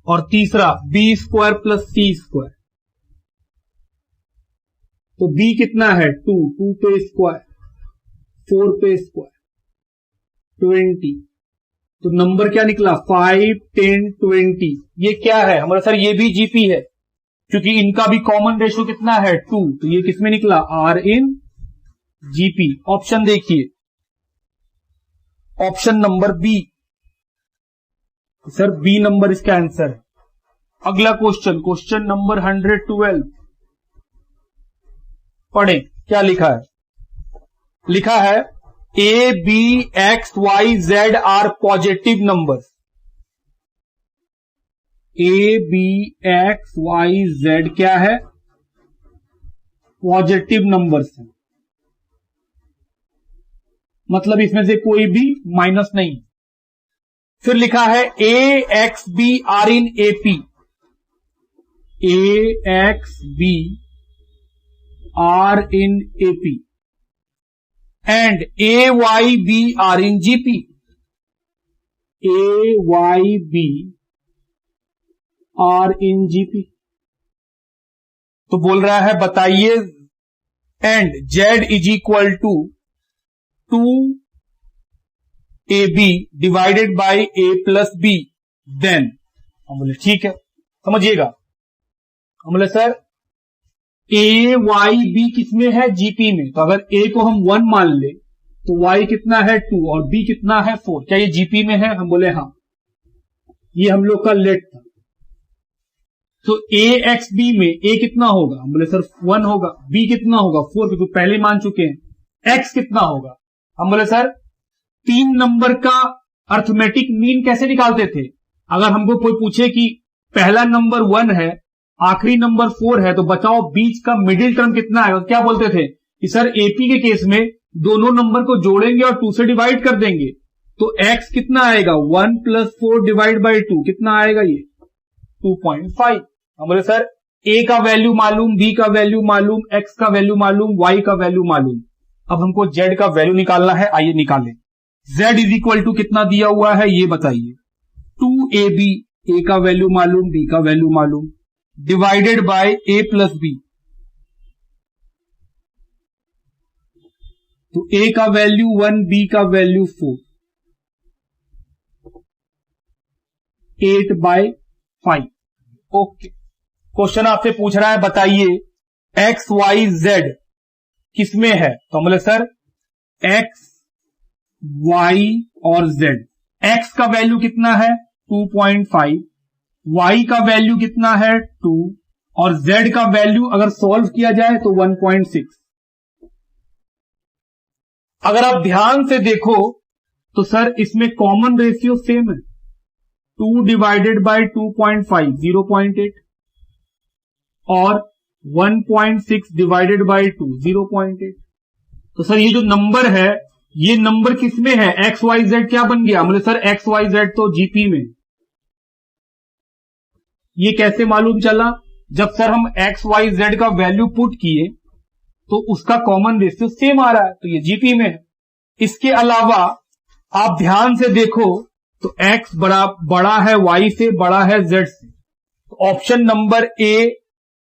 और तीसरा B square plus C square, तो B कितना है? 2, 2 पे स्क्वायर, 4 पे स्क्वायर, 20। तो नंबर क्या निकला? 5 10 20। ये क्या है हमारा? सर ये भी जीपी है, क्योंकि इनका भी कॉमन रेशियो कितना है? 2, तो ये किसमें निकला? Are in GP. ऑप्शन देखिए, option number B. Sir B number इसका आंसर है। अगला क्वेश्चन, क्वेश्चन नंबर 112 पढ़ें, क्या लिखा है? लिखा है A, B, X, Y, Z are positive numbers. A, B, X, Y, Z क्या है? पॉजिटिव नंबर्स है, मतलब इसमें से कोई भी माइनस नहीं। फिर लिखा है A, X, B are in AP, A, X, B are in AP and A, Y, B are in GP। A, Y, B are in GP। तो बोल रहा है बताइए and Z is equal to 2AB divided by A plus B, then हम बोले ठीक है, समझिएगा। हम बोले सर A, Y, B किसमें है? जीपी में। तो अगर A को हम 1 मान ले तो Y कितना है? 2 और B कितना है? 4। क्या ये जीपी में है? हम बोले हाँ। ये हम लोग का लेट था। तो A x B में A कितना होगा? हम बोले सर 1 होगा। B कितना होगा? 4, क्योंकि पहले मान चुके हैं। X कितना होगा? हम बोले सर 3 नंबर का अर्थमेटिक मीन कैसे निकालते थे? अगर हमको कोई पूछे कि पहला नंबर 1 है, आखिरी नंबर 4 है, तो बताओ बीच का मिडिल टर्म कितना है? क्या बोलते थे कि सर एपी के केस में दोनों नंबर को जोड़ेंगे और 2 से डिवाइड कर देंगे, तो x कितना आएगा? 1 प्लस 4 डिवाइड बाई 2 कितना आएगा? ये 2.5। हम बोले सर a का वैल्यू मालूम, b का वैल्यू मालूम, x का वैल्यू मालूम, y का वैल्यू मालूम, अब हमको z का वैल्यू निकालना है, आइए निकालें। z इज इक्वल टू कितना दिया हुआ है ये बताइए। 2ab, a का वैल्यू मालूम, b का वैल्यू मालूम, divided by a plus b। तो a का वैल्यू 1, b का वैल्यू 4, 8/5। ओके, क्वेश्चन आपसे पूछ रहा है बताइए एक्स वाई जेड किसमें है, तो बोले सर x, y और z। x का वैल्यू कितना है 2.5, y का वैल्यू कितना है 2 और z का वैल्यू अगर सॉल्व किया जाए तो 1.6। अगर आप ध्यान से देखो तो सर इसमें कॉमन रेशियो सेम है, 2 डिवाइडेड बाय 2.5 0.8 और 1.6 डिवाइडेड बाय 2 0.8। तो सर ये जो नंबर है ये नंबर किसमें है, एक्स वाई जेड क्या बन गया, मतलब सर एक्स वाई जेड तो जीपी में। ये कैसे मालूम चला, जब सर हम एक्स वाई जेड का वैल्यू पुट किए तो उसका कॉमन रेशियो सेम आ रहा है, तो ये जीपी में है। इसके अलावा आप ध्यान से देखो तो x बड़ा है y से, बड़ा है z से, तो ऑप्शन नंबर ए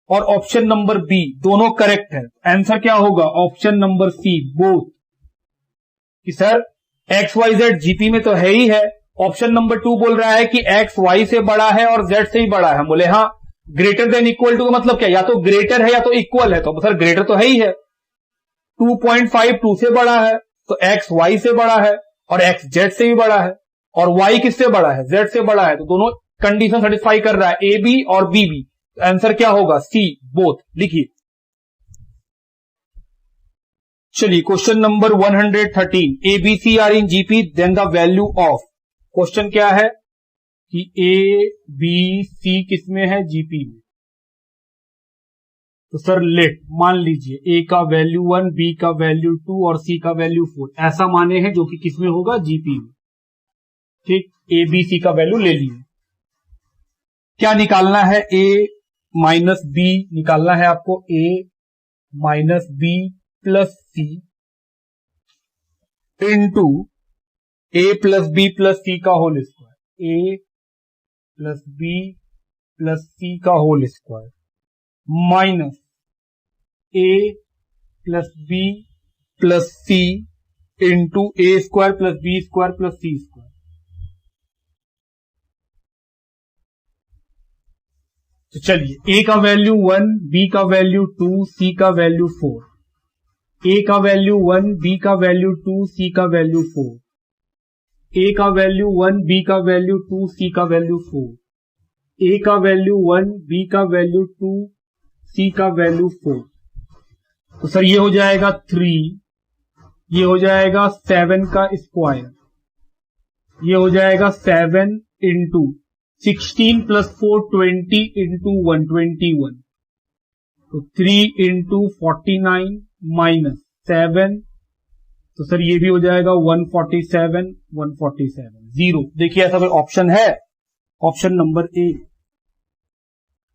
और ऑप्शन नंबर बी दोनों करेक्ट है। आंसर क्या होगा, ऑप्शन नंबर सी बोथ, कि sir X Y Z GP में तो है ही है। ऑप्शन नंबर 2 बोल रहा है कि एक्स वाई से बड़ा है और जेड से ही बड़ा है। हम बोले हाँ, ग्रेटर देन इक्वल टू का मतलब क्या, या तो ग्रेटर है या तो इक्वल है, तो सर ग्रेटर तो है ही है। 2.5 2 से बड़ा है तो एक्स वाई से बड़ा है और एक्स जेड से भी बड़ा है, और वाई किससे बड़ा है, जेड से बड़ा है, तो दोनों कंडीशन सेटिस्फाई कर रहा है, ए बी और बी बी। आंसर क्या होगा, सी बोथ, लिखिए। चलिए question number 113, A B C are in GP then the value of. Question क्या है कि ए बी सी किसमें है, जीपी में। तो सर लेट मान लीजिए ए का वैल्यू 1, बी का वैल्यू 2 और सी का वैल्यू 4, ऐसा माने हैं जो कि किसमें होगा, जीपी में। ठीक, ए बी सी का वैल्यू ले लिए। क्या निकालना है, ए माइनस बी निकालना है आपको, A minus B plus C into A plus B plus C का whole square, A plus B plus C का whole square minus A plus B plus C into A square plus B square plus C square. तो चलिए ए का वैल्यू 1, बी का वैल्यू 2, सी का वैल्यू 4, ए का वैल्यू 1, बी का वैल्यू 2, सी का वैल्यू 4, ए का वैल्यू 1, बी का वैल्यू 2, सी का वैल्यू 4, ए का वैल्यू 1, बी का वैल्यू 2, सी का वैल्यू 4। तो सर ये हो जाएगा 3, ये हो जाएगा 7 का स्क्वायर, ये हो जाएगा 7 इंटू 16 प्लस 4 20 इंटू 121, तो 3 इंटू 49 माइनस 7, तो सर ये भी हो जाएगा 147 0। देखिए ऐसा कोई ऑप्शन है, ऑप्शन नंबर ए।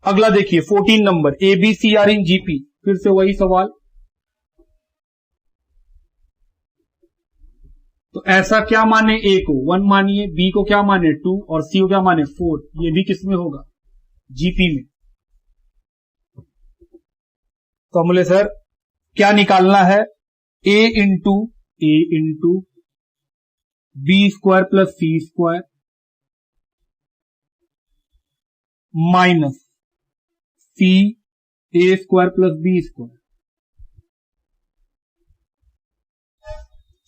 अगला देखिए 14 नंबर, A B C are in GP, फिर से वही सवाल। तो ऐसा क्या माने, ए को 1 मानिए, बी को क्या माने 2 और सी को क्या माने 4, ये भी किसमें होगा, जीपी में। तो हम बोले सर क्या निकालना है, ए into B square plus C square minus सी ए स्क्वायर प्लस बी स्क्वायर।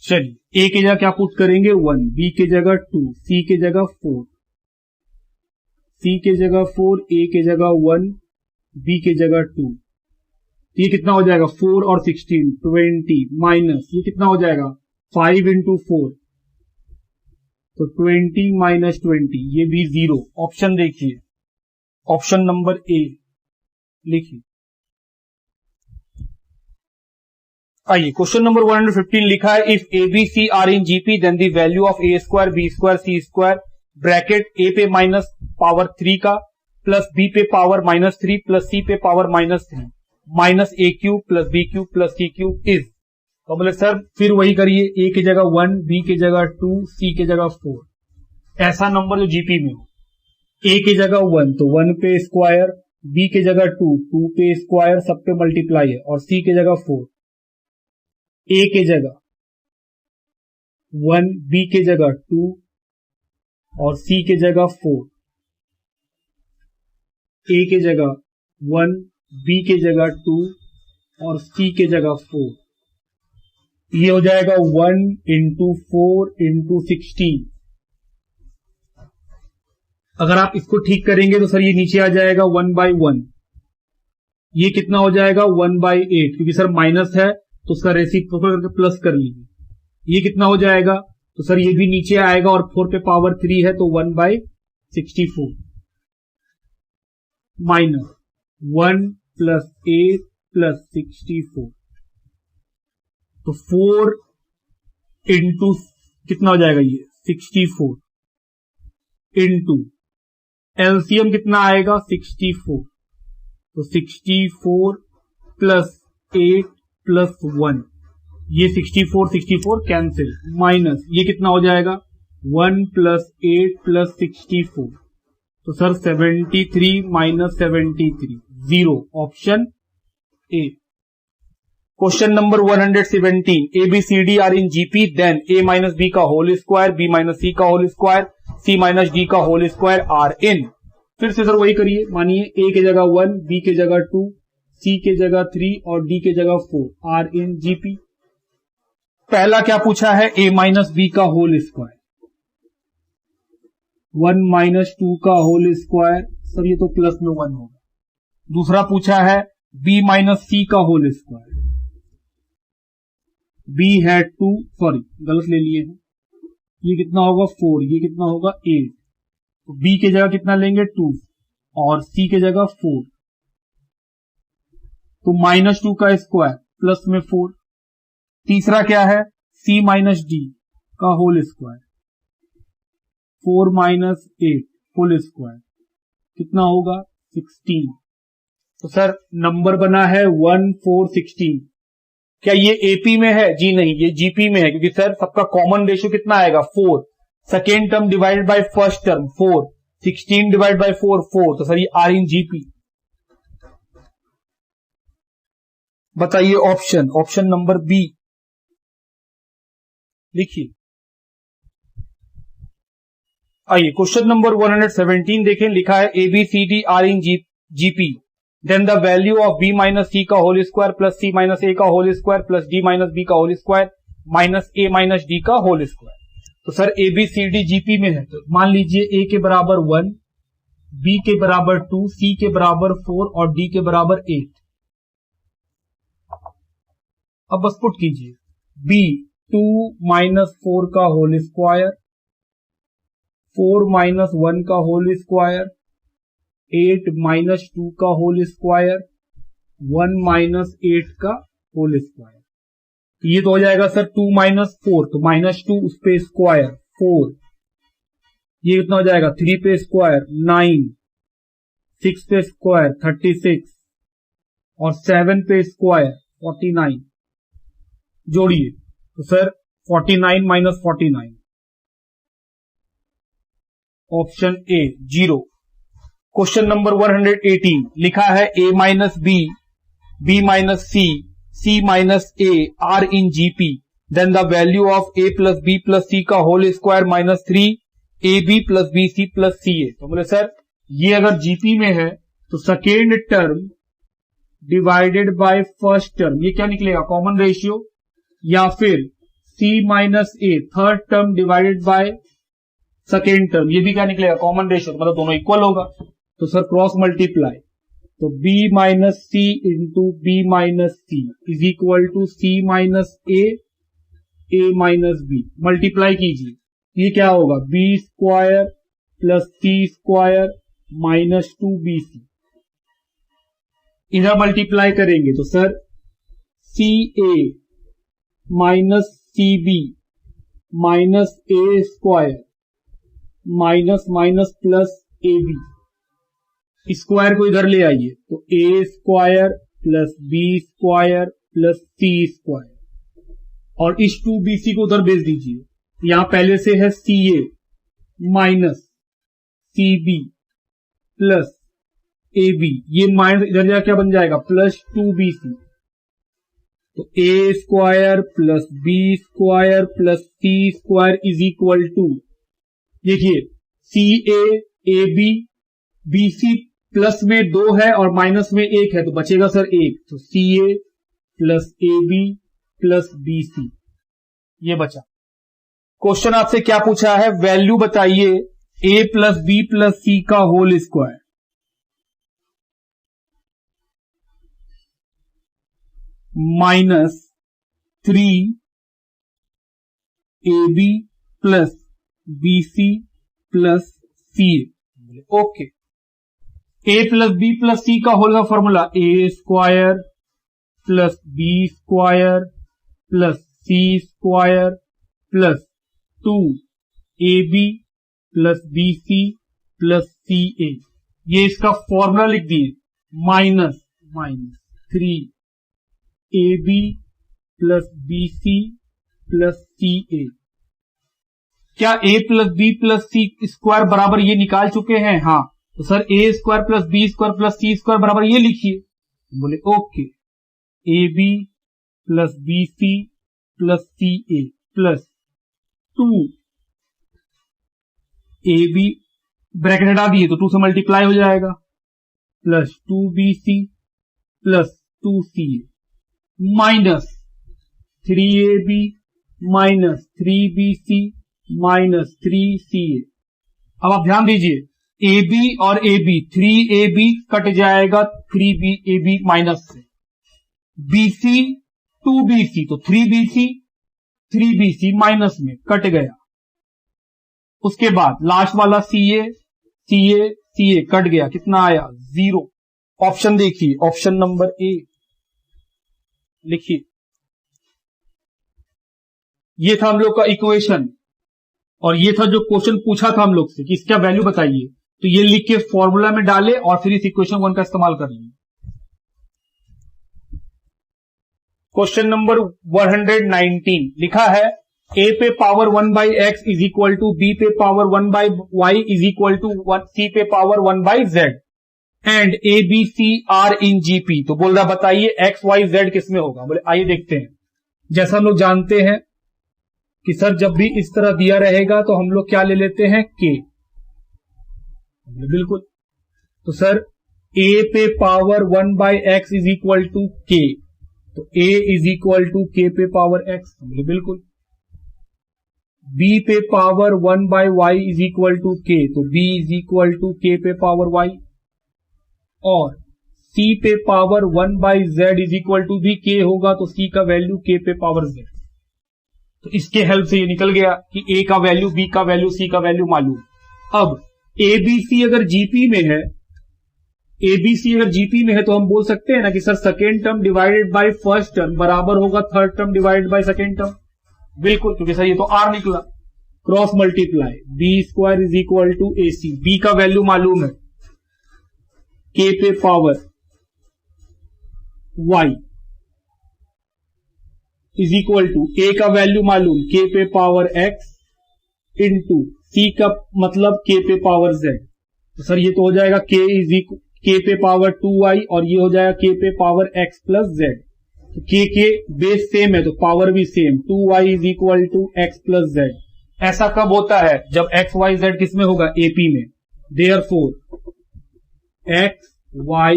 चलिए ए की जगह क्या पुट करेंगे 1, बी की जगह 2, सी की जगह 4, सी की जगह 4, ए की जगह 1, बी की जगह 2। ये कितना हो जाएगा 4 और 16 20 माइनस ये कितना हो जाएगा 5 इंटू 4, तो 20 माइनस 20 ये भी 0। ऑप्शन देखिए, ऑप्शन नंबर ए लिखिए। आइए क्वेश्चन नंबर 115 लिखा है, if A B C are in GP then the value of A square B square C square bracket A पे माइनस पावर 3 का प्लस बी पे पावर माइनस 3 प्लस सी पे power minus 3 minus A cube plus B cube plus C cube is. तो बोले सर फिर वही करिए, ए की जगह 1, बी की जगह 2, सी की जगह 4। ऐसा नंबर जो जीपी में हो, ए की जगह 1 तो 1 पे स्क्वायर, बी की जगह 2, 2 पे स्क्वायर, सब पे मल्टीप्लाई है, और सी की जगह 4। ए की जगह 1, बी की जगह 2 और सी की जगह 4। ए की जगह 1, बी की जगह 2 और सी की जगह 4। ये हो जाएगा 1 इंटू 4 इंटू 16। अगर आप इसको ठीक करेंगे तो सर ये नीचे आ जाएगा 1/1। ये कितना हो जाएगा 1/8, क्योंकि सर माइनस है तो उसका रेसिप्रोकल करके प्लस कर लीजिए। ये कितना हो जाएगा, तो सर ये भी नीचे आएगा और 4 पे पावर 3 है तो 1/64 माइनस 1 प्लस 8 प्लस 64। तो 4 इंटू कितना हो जाएगा, ये 64 इंटू एलसीएम कितना आएगा 64। तो 64 प्लस 8 प्लस 1, ये 64 कैंसिल, माइनस ये कितना हो जाएगा 1 प्लस 8 प्लस 64। तो sir 73 minus 73 0, option A. Question number 117, A B C D are in GP, then A minus B का whole square, B minus C का whole square, C minus D का होल स्क्वायर आर इन। फिर से सर वही करिए, मानिए ए की जगह 1, बी की जगह 2, सी की जगह 3 और डी की जगह 4, आर इन जीपी। पहला क्या पूछा है, ए माइनस बी का होल स्क्वायर, 1 माइनस 2 का होल स्क्वायर, सर ये तो प्लस में 1 होगा। दूसरा पूछा है बी माइनस सी का होल स्क्वायर, बी है 2, सॉरी गलत ले लिए हैं, ये कितना होगा 4, ये कितना होगा 8। तो बी की जगह कितना लेंगे 2 और सी की जगह 4, तो माइनस 2 का स्क्वायर प्लस में 4। तीसरा क्या है, सी माइनस डी का whole square, 4 minus 8 whole square कितना होगा 16। तो सर नंबर बना है 1 4 16। क्या ये एपी में है, जी नहीं, ये जीपी में है, क्योंकि सर सबका कॉमन रेशियो कितना आएगा 4, second term divided by first term 4, 16 divide by 4 4। तो सर ये आर इन जीपी। बताइए ऑप्शन नंबर बी लिखिए। आइए क्वेश्चन नंबर 117 देखें, लिखा है A B C D are in GP, then the value of B minus C का whole square plus C minus A का whole square plus D minus B का whole square minus A minus D का होल स्क्वायर। तो sir A B C D GP में है, तो मान लीजिए ए के बराबर 1, बी के बराबर 2, सी के बराबर 4 और डी के बराबर 8। अब बस पुट कीजिए, बी 2 माइनस 4 का होल स्क्वायर, 4 माइनस 1 का होल स्क्वायर, 8 माइनस 2 का होल स्क्वायर, 1 माइनस 8 का होल स्क्वायर। तो ये तो हो जाएगा सर 2 माइनस 4, तो माइनस 2 उस पे स्क्वायर 4, ये कितना हो जाएगा 3 पे स्क्वायर 9, 6 पे स्क्वायर 36 और 7 पे स्क्वायर 49। जोड़िए तो sir 49 minus 49, option A 0। Question number 118 लिखा है A minus B, B minus C, C minus A are in GP, then the value of A plus B plus C का whole square minus 3 A B plus B C plus C A. तो बोले सर ये अगर जीपी में है तो second term divided by first term, ये क्या निकलेगा कॉमन रेशियो, या फिर C minus A third term divided by second term, ये भी क्या निकलेगा कॉमन रेशियो, मतलब दोनों इक्वल होगा। तो सर क्रॉस मल्टीप्लाई, तो b minus C into B minus C is equal to C minus A minus B, multiply कीजिए, ये क्या होगा B square plus C square minus 2bc। इधर मल्टीप्लाई करेंगे तो sir C A minus C B minus A square minus minus plus A B, square को इधर ले आइए तो A square plus B square plus C square और इस 2BC को उधर भेज दीजिए। यहां पहले से है CA minus CB plus AB, ये माइनस इधर जा क्या बन जाएगा प्लस 2BC, तो A square plus B square plus C square is equal to, देखिए CA AB BC प्लस में 2 है और माइनस में 1 है तो बचेगा सर 1, तो CA plus AB plus BC ये बचा। क्वेश्चन आपसे क्या पूछा है, वैल्यू बताइए A plus B plus C का whole square. Minus 3AB plus BC plus CA। Okay, A plus B plus C का होल का formula A square plus B square plus C square plus 2AB plus BC plus CA, ये इसका फॉर्मूला लिख दिए। Minus 3AB plus BC plus CA। क्या A plus B plus C square बराबर ये निकाल चुके हैं? हाँ, तो sir A square plus B square plus C square बराबर ये लिखिए। बोले okay, AB plus BC plus CA plus 2AB bracket हटा दिए तो 2 से मल्टीप्लाई हो जाएगा, plus 2BC plus 2CA minus 3AB minus 3BC minus 3CA। अब आप ध्यान दीजिए, AB और AB 3AB कट जाएगा 3AB माइनस से, BC 2BC तो 3BC 3BC माइनस में कट गया। उसके बाद लास्ट वाला CA कट गया, कितना आया 0। ऑप्शन देखिए, ऑप्शन नंबर A लिखिए, ये था हम लोग का इक्वेशन और ये था जो क्वेश्चन पूछा था हम लोग से कि इसका वैल्यू बताइए, तो ये लिख के फॉर्मूला में डाले और फिर इस इक्वेशन 1 का इस्तेमाल कर लिए। क्वेश्चन नंबर 119 लिखा है A पे power 1/x is equal to B पे power 1/y is equal to C पे power 1/z and ABC are in GP। तो बोल रहा बताइए x y z किसमें होगा। बोले आइए देखते हैं। जैसा हम लोग जानते हैं कि सर जब भी इस तरह दिया रहेगा तो हम लोग क्या ले लेते हैं K। बिल्कुल, तो सर A पे power 1/x is equal to K, तो A is equal to K पे पावर x। बिल्कुल, B पे power 1/y is equal to K, तो B is equal to K पे पावर y, और C पे power 1/z is equal to भी K होगा, तो C का वैल्यू K पे पावर z। तो इसके हेल्प से ये निकल गया कि A का वैल्यू, B का वैल्यू, C का वैल्यू मालूम। अब ABC अगर GP में है, ABC अगर GP में है तो हम बोल सकते हैं ना कि sir second term divided by first term बराबर होगा third term divided by second term. बिल्कुल, क्योंकि सर ये तो R निकला, cross multiply B square is equal to AC। B का वैल्यू मालूम है K पे power Y is equal to A का वैल्यू मालूम K पे पावर X इंटू C का मतलब K पे पावर Z। तो सर ये तो हो जाएगा K पे पावर 2y और ये हो जाएगा K पे पावर X प्लस Z। तो K के बेस सेम है तो पावर भी same, 2y is equal to X plus Z। ऐसा कब होता है? जब X Y Z किसमें होगा? AP में। देयरफॉर X Y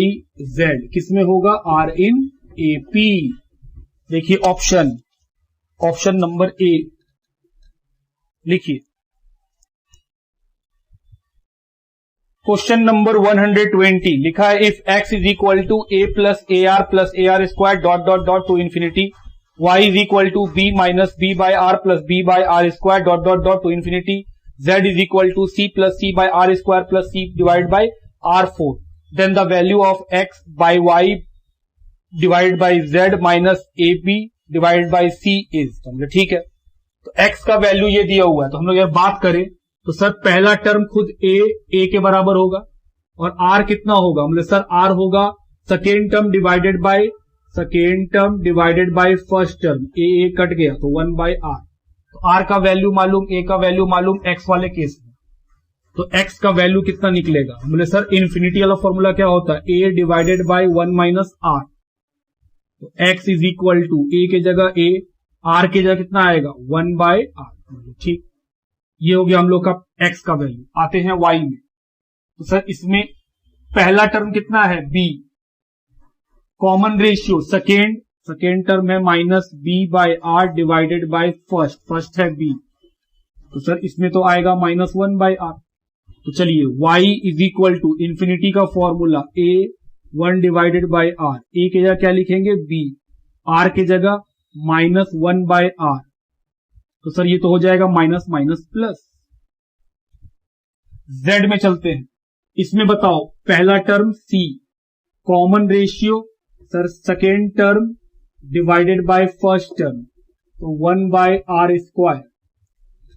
Z किसमें होगा? R in AP। देखिए ऑप्शन नंबर A लिखिए। क्वेश्चन नंबर 120 लिखा है if x is equal to a plus AR square dot dot dot to infinity, y is equal to b minus b by R plus b by R square dot dot dot to infinity, z is equal to c plus c by R square plus c divide by r4, then the value of x bye y divide by z minus ab divide by c is. ठीक है, तो x का वैल्यू ये दिया हुआ है, तो हम लोग यार बात करें तो सर पहला टर्म खुद a के बराबर होगा और r कितना होगा? मतलब सर r होगा second term divided by second term divided by first term, A cut गया तो 1/r। तो r का वैल्यू मालूम, a का वैल्यू मालूम x वाले केस में, तो x का वैल्यू कितना निकलेगा? बोले सर इन्फिनिटी वाला फॉर्मूला क्या होता है? a divided by 1 minus r। तो x is equal to a की जगह a, r की जगह कितना आएगा? 1/r। ठीक, ये हो गया हम लोग का x का वैल्यू। आते हैं y में, तो सर इसमें पहला टर्म कितना है? b, common ratio second term है minus b/r divided by first है b, तो सर इसमें तो आएगा माइनस 1/r। तो चलिए y is equal to infinity का formula a 1 divided by r, a की जगह क्या लिखेंगे? b, r की जगह माइनस 1/r। तो सर ये तो हो जाएगा माइनस माइनस प्लस। z में चलते हैं, इसमें बताओ पहला term c, common ratio sir second term divided by first term, तो 1/r²।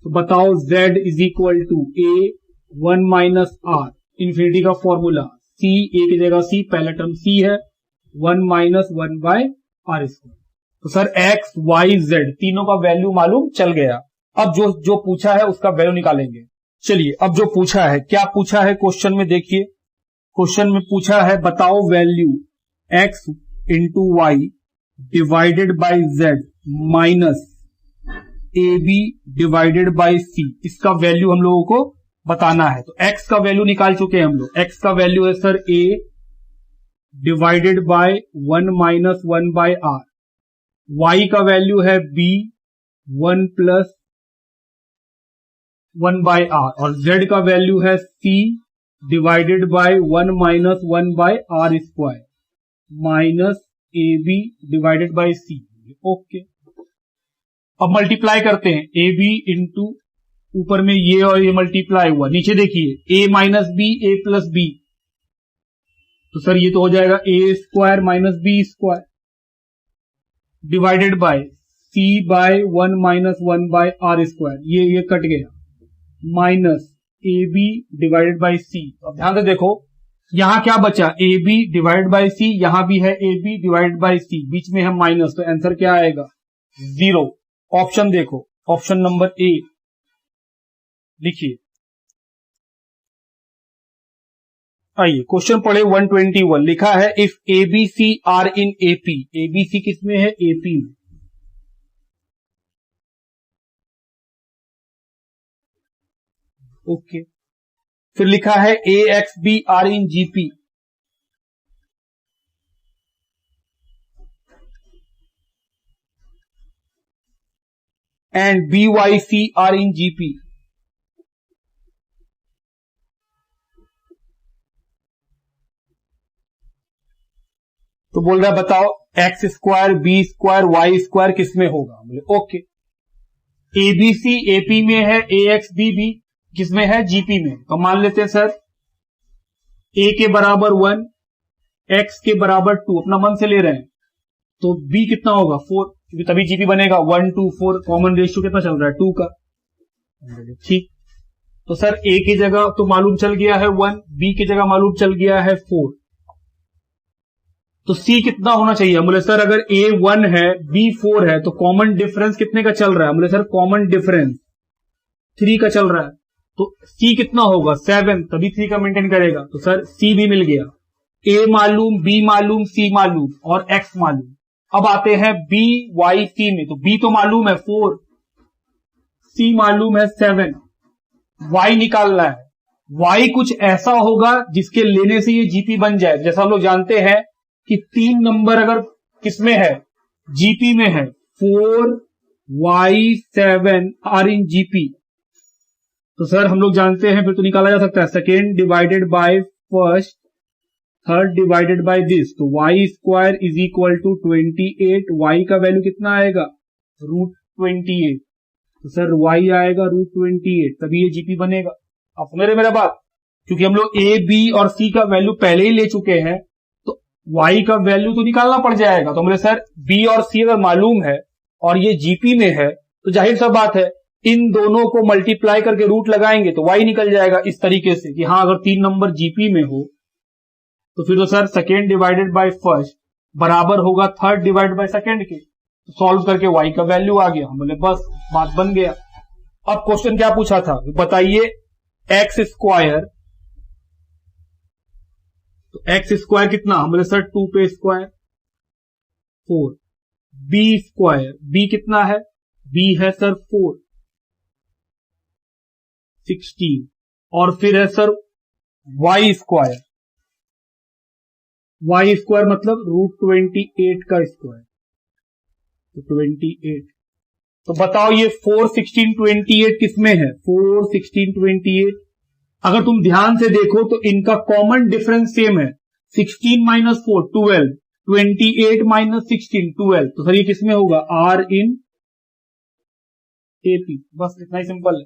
तो बताओ z is equal to a 1 minus r, infinity का फॉर्मूला c, a की जगह c, पहला टर्म c है, 1 माइनस 1/r²। तो सर x, y, z तीनों का वैल्यू मालूम चल गया। अब जो पूछा है उसका वैल्यू निकालेंगे। चलिए अब जो पूछा है, क्या पूछा है क्वेश्चन में? देखिए क्वेश्चन में पूछा है बताओ value x into Y divided by z minus ab divided by c, इसका वैल्यू हम लोगों को बताना है। तो x का वैल्यू निकाल चुके हैं हम लोग। x का वैल्यू है sir a divided by 1 minus 1/r, y का वैल्यू है b 1 प्लस 1/r, और z का वैल्यू है c divided by 1 minus 1/r² minus ab divided by c। Okay, अब मल्टीप्लाई करते हैं, ab इंटू ऊपर में ये और ये मल्टीप्लाई हुआ, नीचे देखिए a minus b, a plus b, तो सर ये तो हो जाएगा a² minus b² divided by c by 1 minus 1/r², ये कट गया, minus ab divided by c। अब ध्यान से देखो यहां क्या बचा? ab डिवाइडेड बाय c, यहां भी है ab डिवाइडेड बाय c, बीच में है माइनस, तो आंसर क्या आएगा? 0। ऑप्शन देखो, ऑप्शन नंबर ए लिखिए। आइए क्वेश्चन पढ़े 121, लिखा है if ABC are in AP, ABC किसमें है? AP में। ओके, फिर लिखा है AXB are in GP, and BYC are in GP। तो बोल रहा है बताओ x² b² y² किसमें होगा? बोले ओके, ABC AP में है, AXB भी किसमें है? GP में। तो मान लेते हैं सर a के बराबर 1, x के बराबर 2, अपना मन से ले रहे हैं, तो b कितना होगा? 4, क्योंकि तभी GP बनेगा। 1 2 4, कॉमन रेशियो कितना चल रहा है? 2 का। ठीक, तो सर a की जगह तो मालूम चल गया है 1, b की जगह मालूम चल गया है 4, तो c कितना होना चाहिए? बोले सर अगर a 1 है b 4 है तो कॉमन डिफरेंस कितने का चल रहा है? बोले सर कॉमन डिफरेंस 3 का चल रहा है, तो c कितना होगा? 7, तभी 3 का मेंटेन करेगा। तो सर c भी मिल गया, a मालूम, b मालूम, c मालूम और x मालूम। अब आते हैं b y c में, तो b तो मालूम है 4, c मालूम है 7, y निकालना है। y कुछ ऐसा होगा जिसके लेने से ये जीपी बन जाए। जैसा हम लोग जानते हैं कि 3 नंबर अगर किसमें है? जीपी में है, 4 y 7 आर इन जीपी, तो सर हम लोग जानते हैं फिर तो निकाला जा सकता है second divided by first, third divided by this, तो y² is equal to 28। y का वैल्यू कितना आएगा? √28, तो सर y आएगा √28, तभी ये जीपी बनेगा। अब समझ रहे मेरा बात? क्योंकि हम लोग a b और c का वैल्यू पहले ही ले चुके हैं, तो y का वैल्यू तो निकालना पड़ जाएगा। तो बोले सर b और c अगर मालूम है और ये जीपी में है, तो जाहिर सा बात है इन दोनों को मल्टीप्लाई करके रूट लगाएंगे तो y निकल जाएगा इस तरीके से कि हाँ अगर 3 नंबर जीपी में हो तो फिर तो sir second divided by first, बराबर होगा थर्ड डिवाइड बाय सेकेंड के। तो सॉल्व करके y का वैल्यू आ गया, हम बोले बस बात बन गया। अब क्वेश्चन क्या पूछा था, बताइए एक्स स्क्वायर, तो एक्स स्क्वायर कितना, हम बोले सर 2 पे स्क्वायर 4, बी स्क्वायर, बी कितना है, बी है सर 4 16, और फिर है sir Y square, Y square मतलब √28 का स्क्वायर, तो 28। तो बताओ ये 4 16 28 किसमें है, 4 16 28। अगर तुम ध्यान से देखो तो इनका कॉमन डिफरेंस सेम है, 16 माइनस 4 12, 28 माइनस 16 12। तो सर ये किसमें होगा, आर इन एपी। बस इतना ही सिंपल है।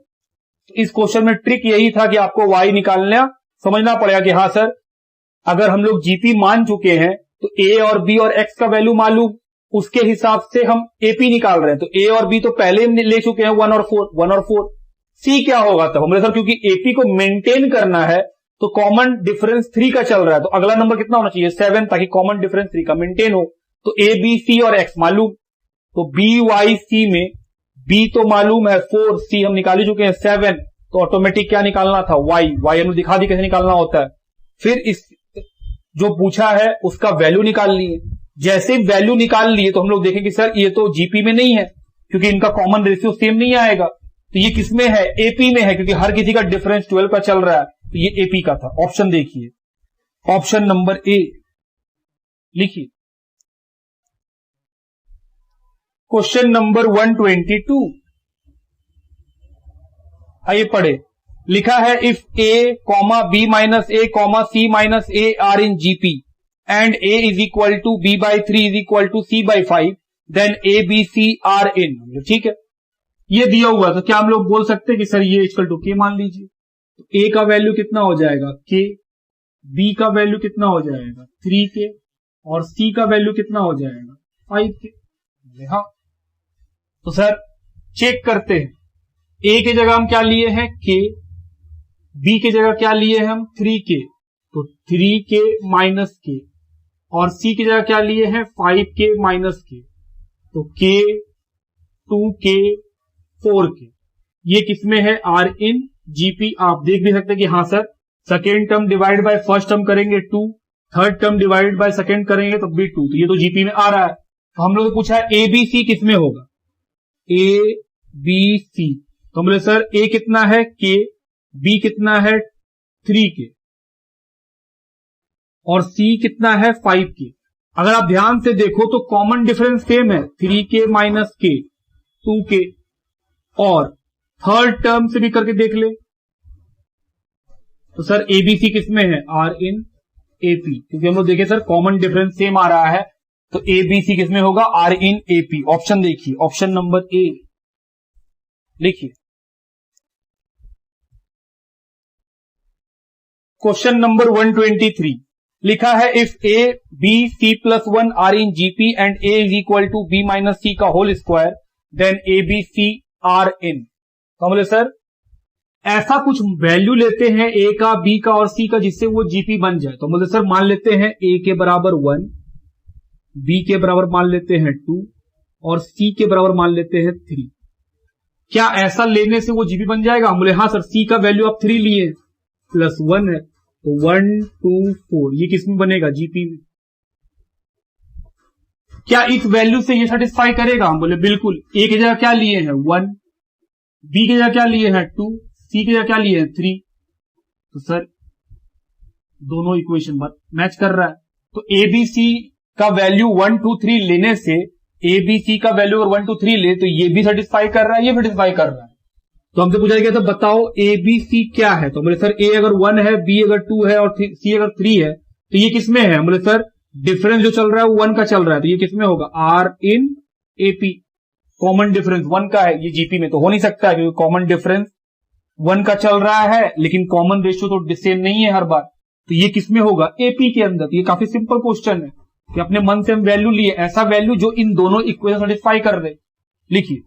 तो इस क्वेश्चन में ट्रिक यही था कि आपको वाई निकालना समझना पड़ेगा कि हाँ सर अगर हम लोग जीपी मान चुके हैं तो ए और बी और एक्स का वैल्यू मालूम, उसके हिसाब से हम एपी निकाल रहे हैं। तो ए और बी तो पहले ही ले चुके हैं 1 और 4। सी क्या होगा तब, हमने सर क्योंकि एपी को मेंटेन करना है तो कॉमन डिफरेंस 3 का चल रहा है, तो अगला नंबर कितना होना चाहिए 7, ताकि कॉमन डिफरेंस 3 का मेंटेन हो। तो ए बी सी और एक्स मालूम, तो बी वाई सी में बी तो मालूम है 4, सी हम निकाल ही चुके हैं 7, तो ऑटोमेटिक क्या निकालना था वाई, वाई हमने दिखा दी कैसे निकालना होता है। फिर इस जो पूछा है उसका वैल्यू निकाल लिए, जैसे वैल्यू निकाल लिए तो हम लोग देखें कि सर ये तो जीपी में नहीं है क्योंकि इनका कॉमन रेशियो सेम नहीं आएगा, तो ये किसमें है, एपी में है, क्योंकि हर किसी का डिफरेंस 12 का चल रहा है, तो ये एपी का था। ऑप्शन देखिए, ऑप्शन नंबर ए लिखिए। क्वेश्चन नंबर 122, आइए पढ़े। लिखा है if A comma B minus A comma C minus A are in GP and A is equal to B by 3 is equal to C by 5 then A B C are in. ठीक है, ये दिया हुआ, तो क्या हम लोग बोल सकते हैं कि सर ये इक्वल टू के मान लीजिए, तो ए का वैल्यू कितना हो जाएगा के, बी का वैल्यू कितना हो जाएगा 3 के, और सी का वैल्यू कितना हो जाएगा 5 के। हाँ, तो सर चेक करते हैं, ए की जगह हम क्या लिए हैं के, बी की जगह क्या लिए हैं हम 3 के, तो 3 के माइनस के, और सी की जगह क्या लिए हैं 5 के माइनस के, तो के 2 के 4 के। ये किसमें है आर इन जीपी। आप देख भी सकते हैं कि हाँ sir second term divide by first term करेंगे 2, third term divide by second करेंगे तो भी 2, तो ये तो जीपी में आ रहा है। तो हम लोग पूछा ए बी सी किसमें होगा, ए बी सी, तो हम बोले सर ए कितना है के, बी कितना है 3 के, और सी कितना है 5 के। अगर आप ध्यान से देखो तो कॉमन डिफरेंस सेम है, 3 के माइनस के 2 के, और थर्ड टर्म से भी करके देख ले, तो सर एबीसी किसमें है आर इन एपी, क्योंकि हम लोग देखे सर कॉमन डिफरेंस सेम आ रहा है, तो एबीसी किसमें होगा आर इन एपी। ऑप्शन देखिए, ऑप्शन नंबर ए लिखिए। क्वेश्चन नंबर 123 लिखा है if A B C plus 1 are in GP and A is equal to B minus C का whole square then A B C are in. तो बोले सर ऐसा कुछ वैल्यू लेते हैं ए का, बी का और सी का जिससे वो जीपी बन जाए। तो बोले सर मान लेते हैं ए के बराबर 1, बी के बराबर मान लेते हैं 2 और सी के बराबर मान लेते हैं 3। क्या ऐसा लेने से वो जीपी बन जाएगा? हम बोले हाँ सर, सी का वैल्यू आप 3 लिए प्लस 1 है तो 1 2 4, ये किसमें बनेगा जीपी में। क्या इस वैल्यू से ये सेटिस्फाई करेगा? हम बोले बिल्कुल। ए की जगह क्या लिए हैं 1, बी की जगह क्या लिए हैं 2, सी की जगह क्या लिए हैं 3, तो सर दोनों इक्वेशन मैच कर रहा है। तो एबीसी का वैल्यू 1 2 3 लेने से एबीसी का वैल्यू अगर 1 2 3 ले तो ये भी सेटिस्फाई कर रहा है, ये सेटिस्फाई कर रहा है। तो हमसे पूछा गया था बताओ एबीसी क्या है, तो बोले सर ए अगर 1 है, बी अगर 2 है और सी अगर 3 है तो ये किसमें है? बोले सर डिफरेंस जो चल रहा है वो 1 का चल रहा है, तो ये किसमें होगा are in AP. Common difference 1 का है, ये जीपी में तो हो नहीं सकता है क्योंकि कॉमन डिफरेंस 1 का चल रहा है लेकिन कॉमन रेशियो तो सेम नहीं है हर बार, तो ये किसमें होगा एपी के अंदर। तो ये काफी सिंपल क्वेश्चन है कि अपने मन से हम वैल्यू लिए, ऐसा वैल्यू जो इन दोनों इक्वेशन सेटिस्फाई कर रहे। लिखिए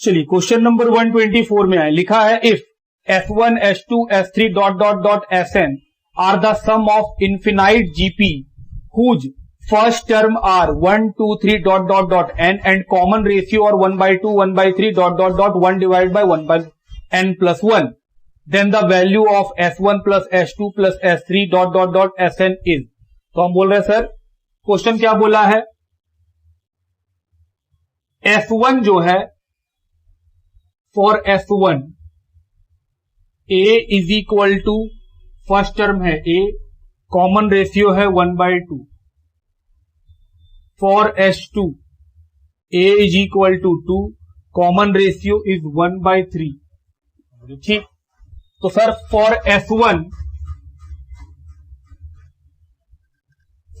चलिए क्वेश्चन नंबर 124 में आए। लिखा है if S1 S2 S3 dot dot dot Sn are the sum of infinite GP whose first term are 1, 2, 3 dot dot dot n and common ratio are 1/2, 1/3 dot dot dot 1 divided by 1 by n plus 1. Then the value of S1 plus S2 plus S3 dot dot dot Sn is. तो हम बोल रहे हैं सर क्वेश्चन क्या बोला है, S1 जो है for S1 A is equal to first term है A, कॉमन रेशियो है 1/2. For S2 A is equal to 2, common ratio is 1/3. ठीक, तो sir for S1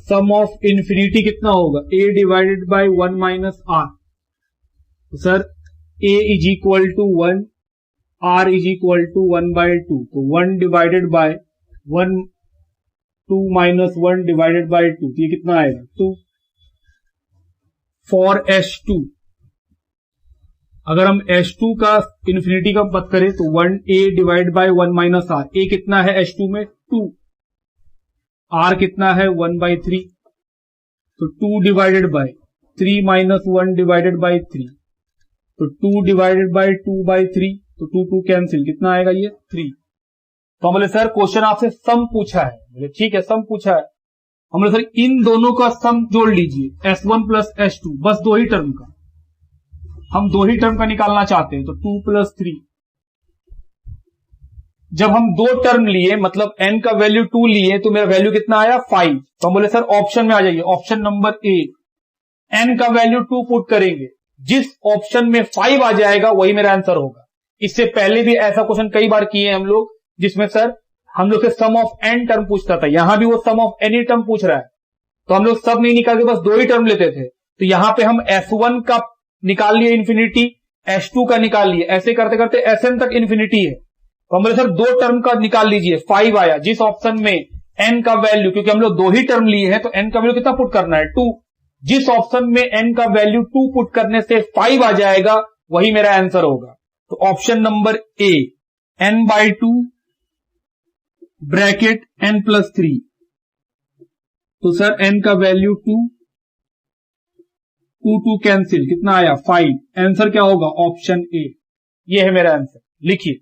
sum of infinity कितना होगा, A divided by 1 minus R. तो sir A is equal to 1, R is equal to 1/2. तो 1 divided by 1, 2 minus 1 divided by 2, तो ये कितना आएगा 2. फॉर S2 अगर हम S2 का इंफिनिटी का बात करें तो 1A divide by 1 minus R. A कितना है S2 में 2, R कितना है 1/3. तो 2 divided by 3 minus 1 divided bye 3, तो 2 डिवाइडेड बाय 2/3, तो 2 2 कैंसिल, कितना आएगा ये 3. तो हम बोले सर क्वेश्चन आपसे सम पूछा है. बोले ठीक है सम पूछा है. हम बोले सर इन दोनों का सम जोड़ लीजिए S1 प्लस S2, बस दो ही टर्म का, हम दो ही टर्म का निकालना चाहते हैं. तो 2 प्लस 3, जब हम दो टर्म लिए मतलब n का वैल्यू 2 लिए तो मेरा वैल्यू कितना आया 5. तो हम बोले सर ऑप्शन में आ जाइए, ऑप्शन नंबर ए, n का वैल्यू 2 पुट करेंगे, जिस ऑप्शन में 5 आ जाएगा वही मेरा आंसर होगा. इससे पहले भी ऐसा क्वेश्चन कई बार किए हम लोग जिसमें सर हम लोग से सम ऑफ n टर्म पूछता था, यहां भी वो सम ऑफ एनी टर्म पूछ रहा है. तो हम लोग सब नहीं निकाल के बस दो ही टर्म लेते थे. तो यहां पे हम S1 का निकाल लिए इंफिनिटी, S2 का निकाल लिए, ऐसे करते करते Sn तक इंफिनिटी है. तो हम बोले सर दो टर्म का निकाल लीजिए, 5 आया, जिस ऑप्शन में n का वैल्यू, क्योंकि हम लोग दो ही टर्म लिए हैं तो n का वैल्यू कितना पुट करना है 2, जिस ऑप्शन में n का वैल्यू 2 पुट करने से 5 आ जाएगा वही मेरा आंसर होगा. तो ऑप्शन नंबर ए n/2 ब्रैकेट n प्लस 3. तो सर n का वैल्यू 2, 2 2 कैंसिल, कितना आया 5. आंसर क्या होगा ऑप्शन ए. ये है मेरा आंसर, लिखिए.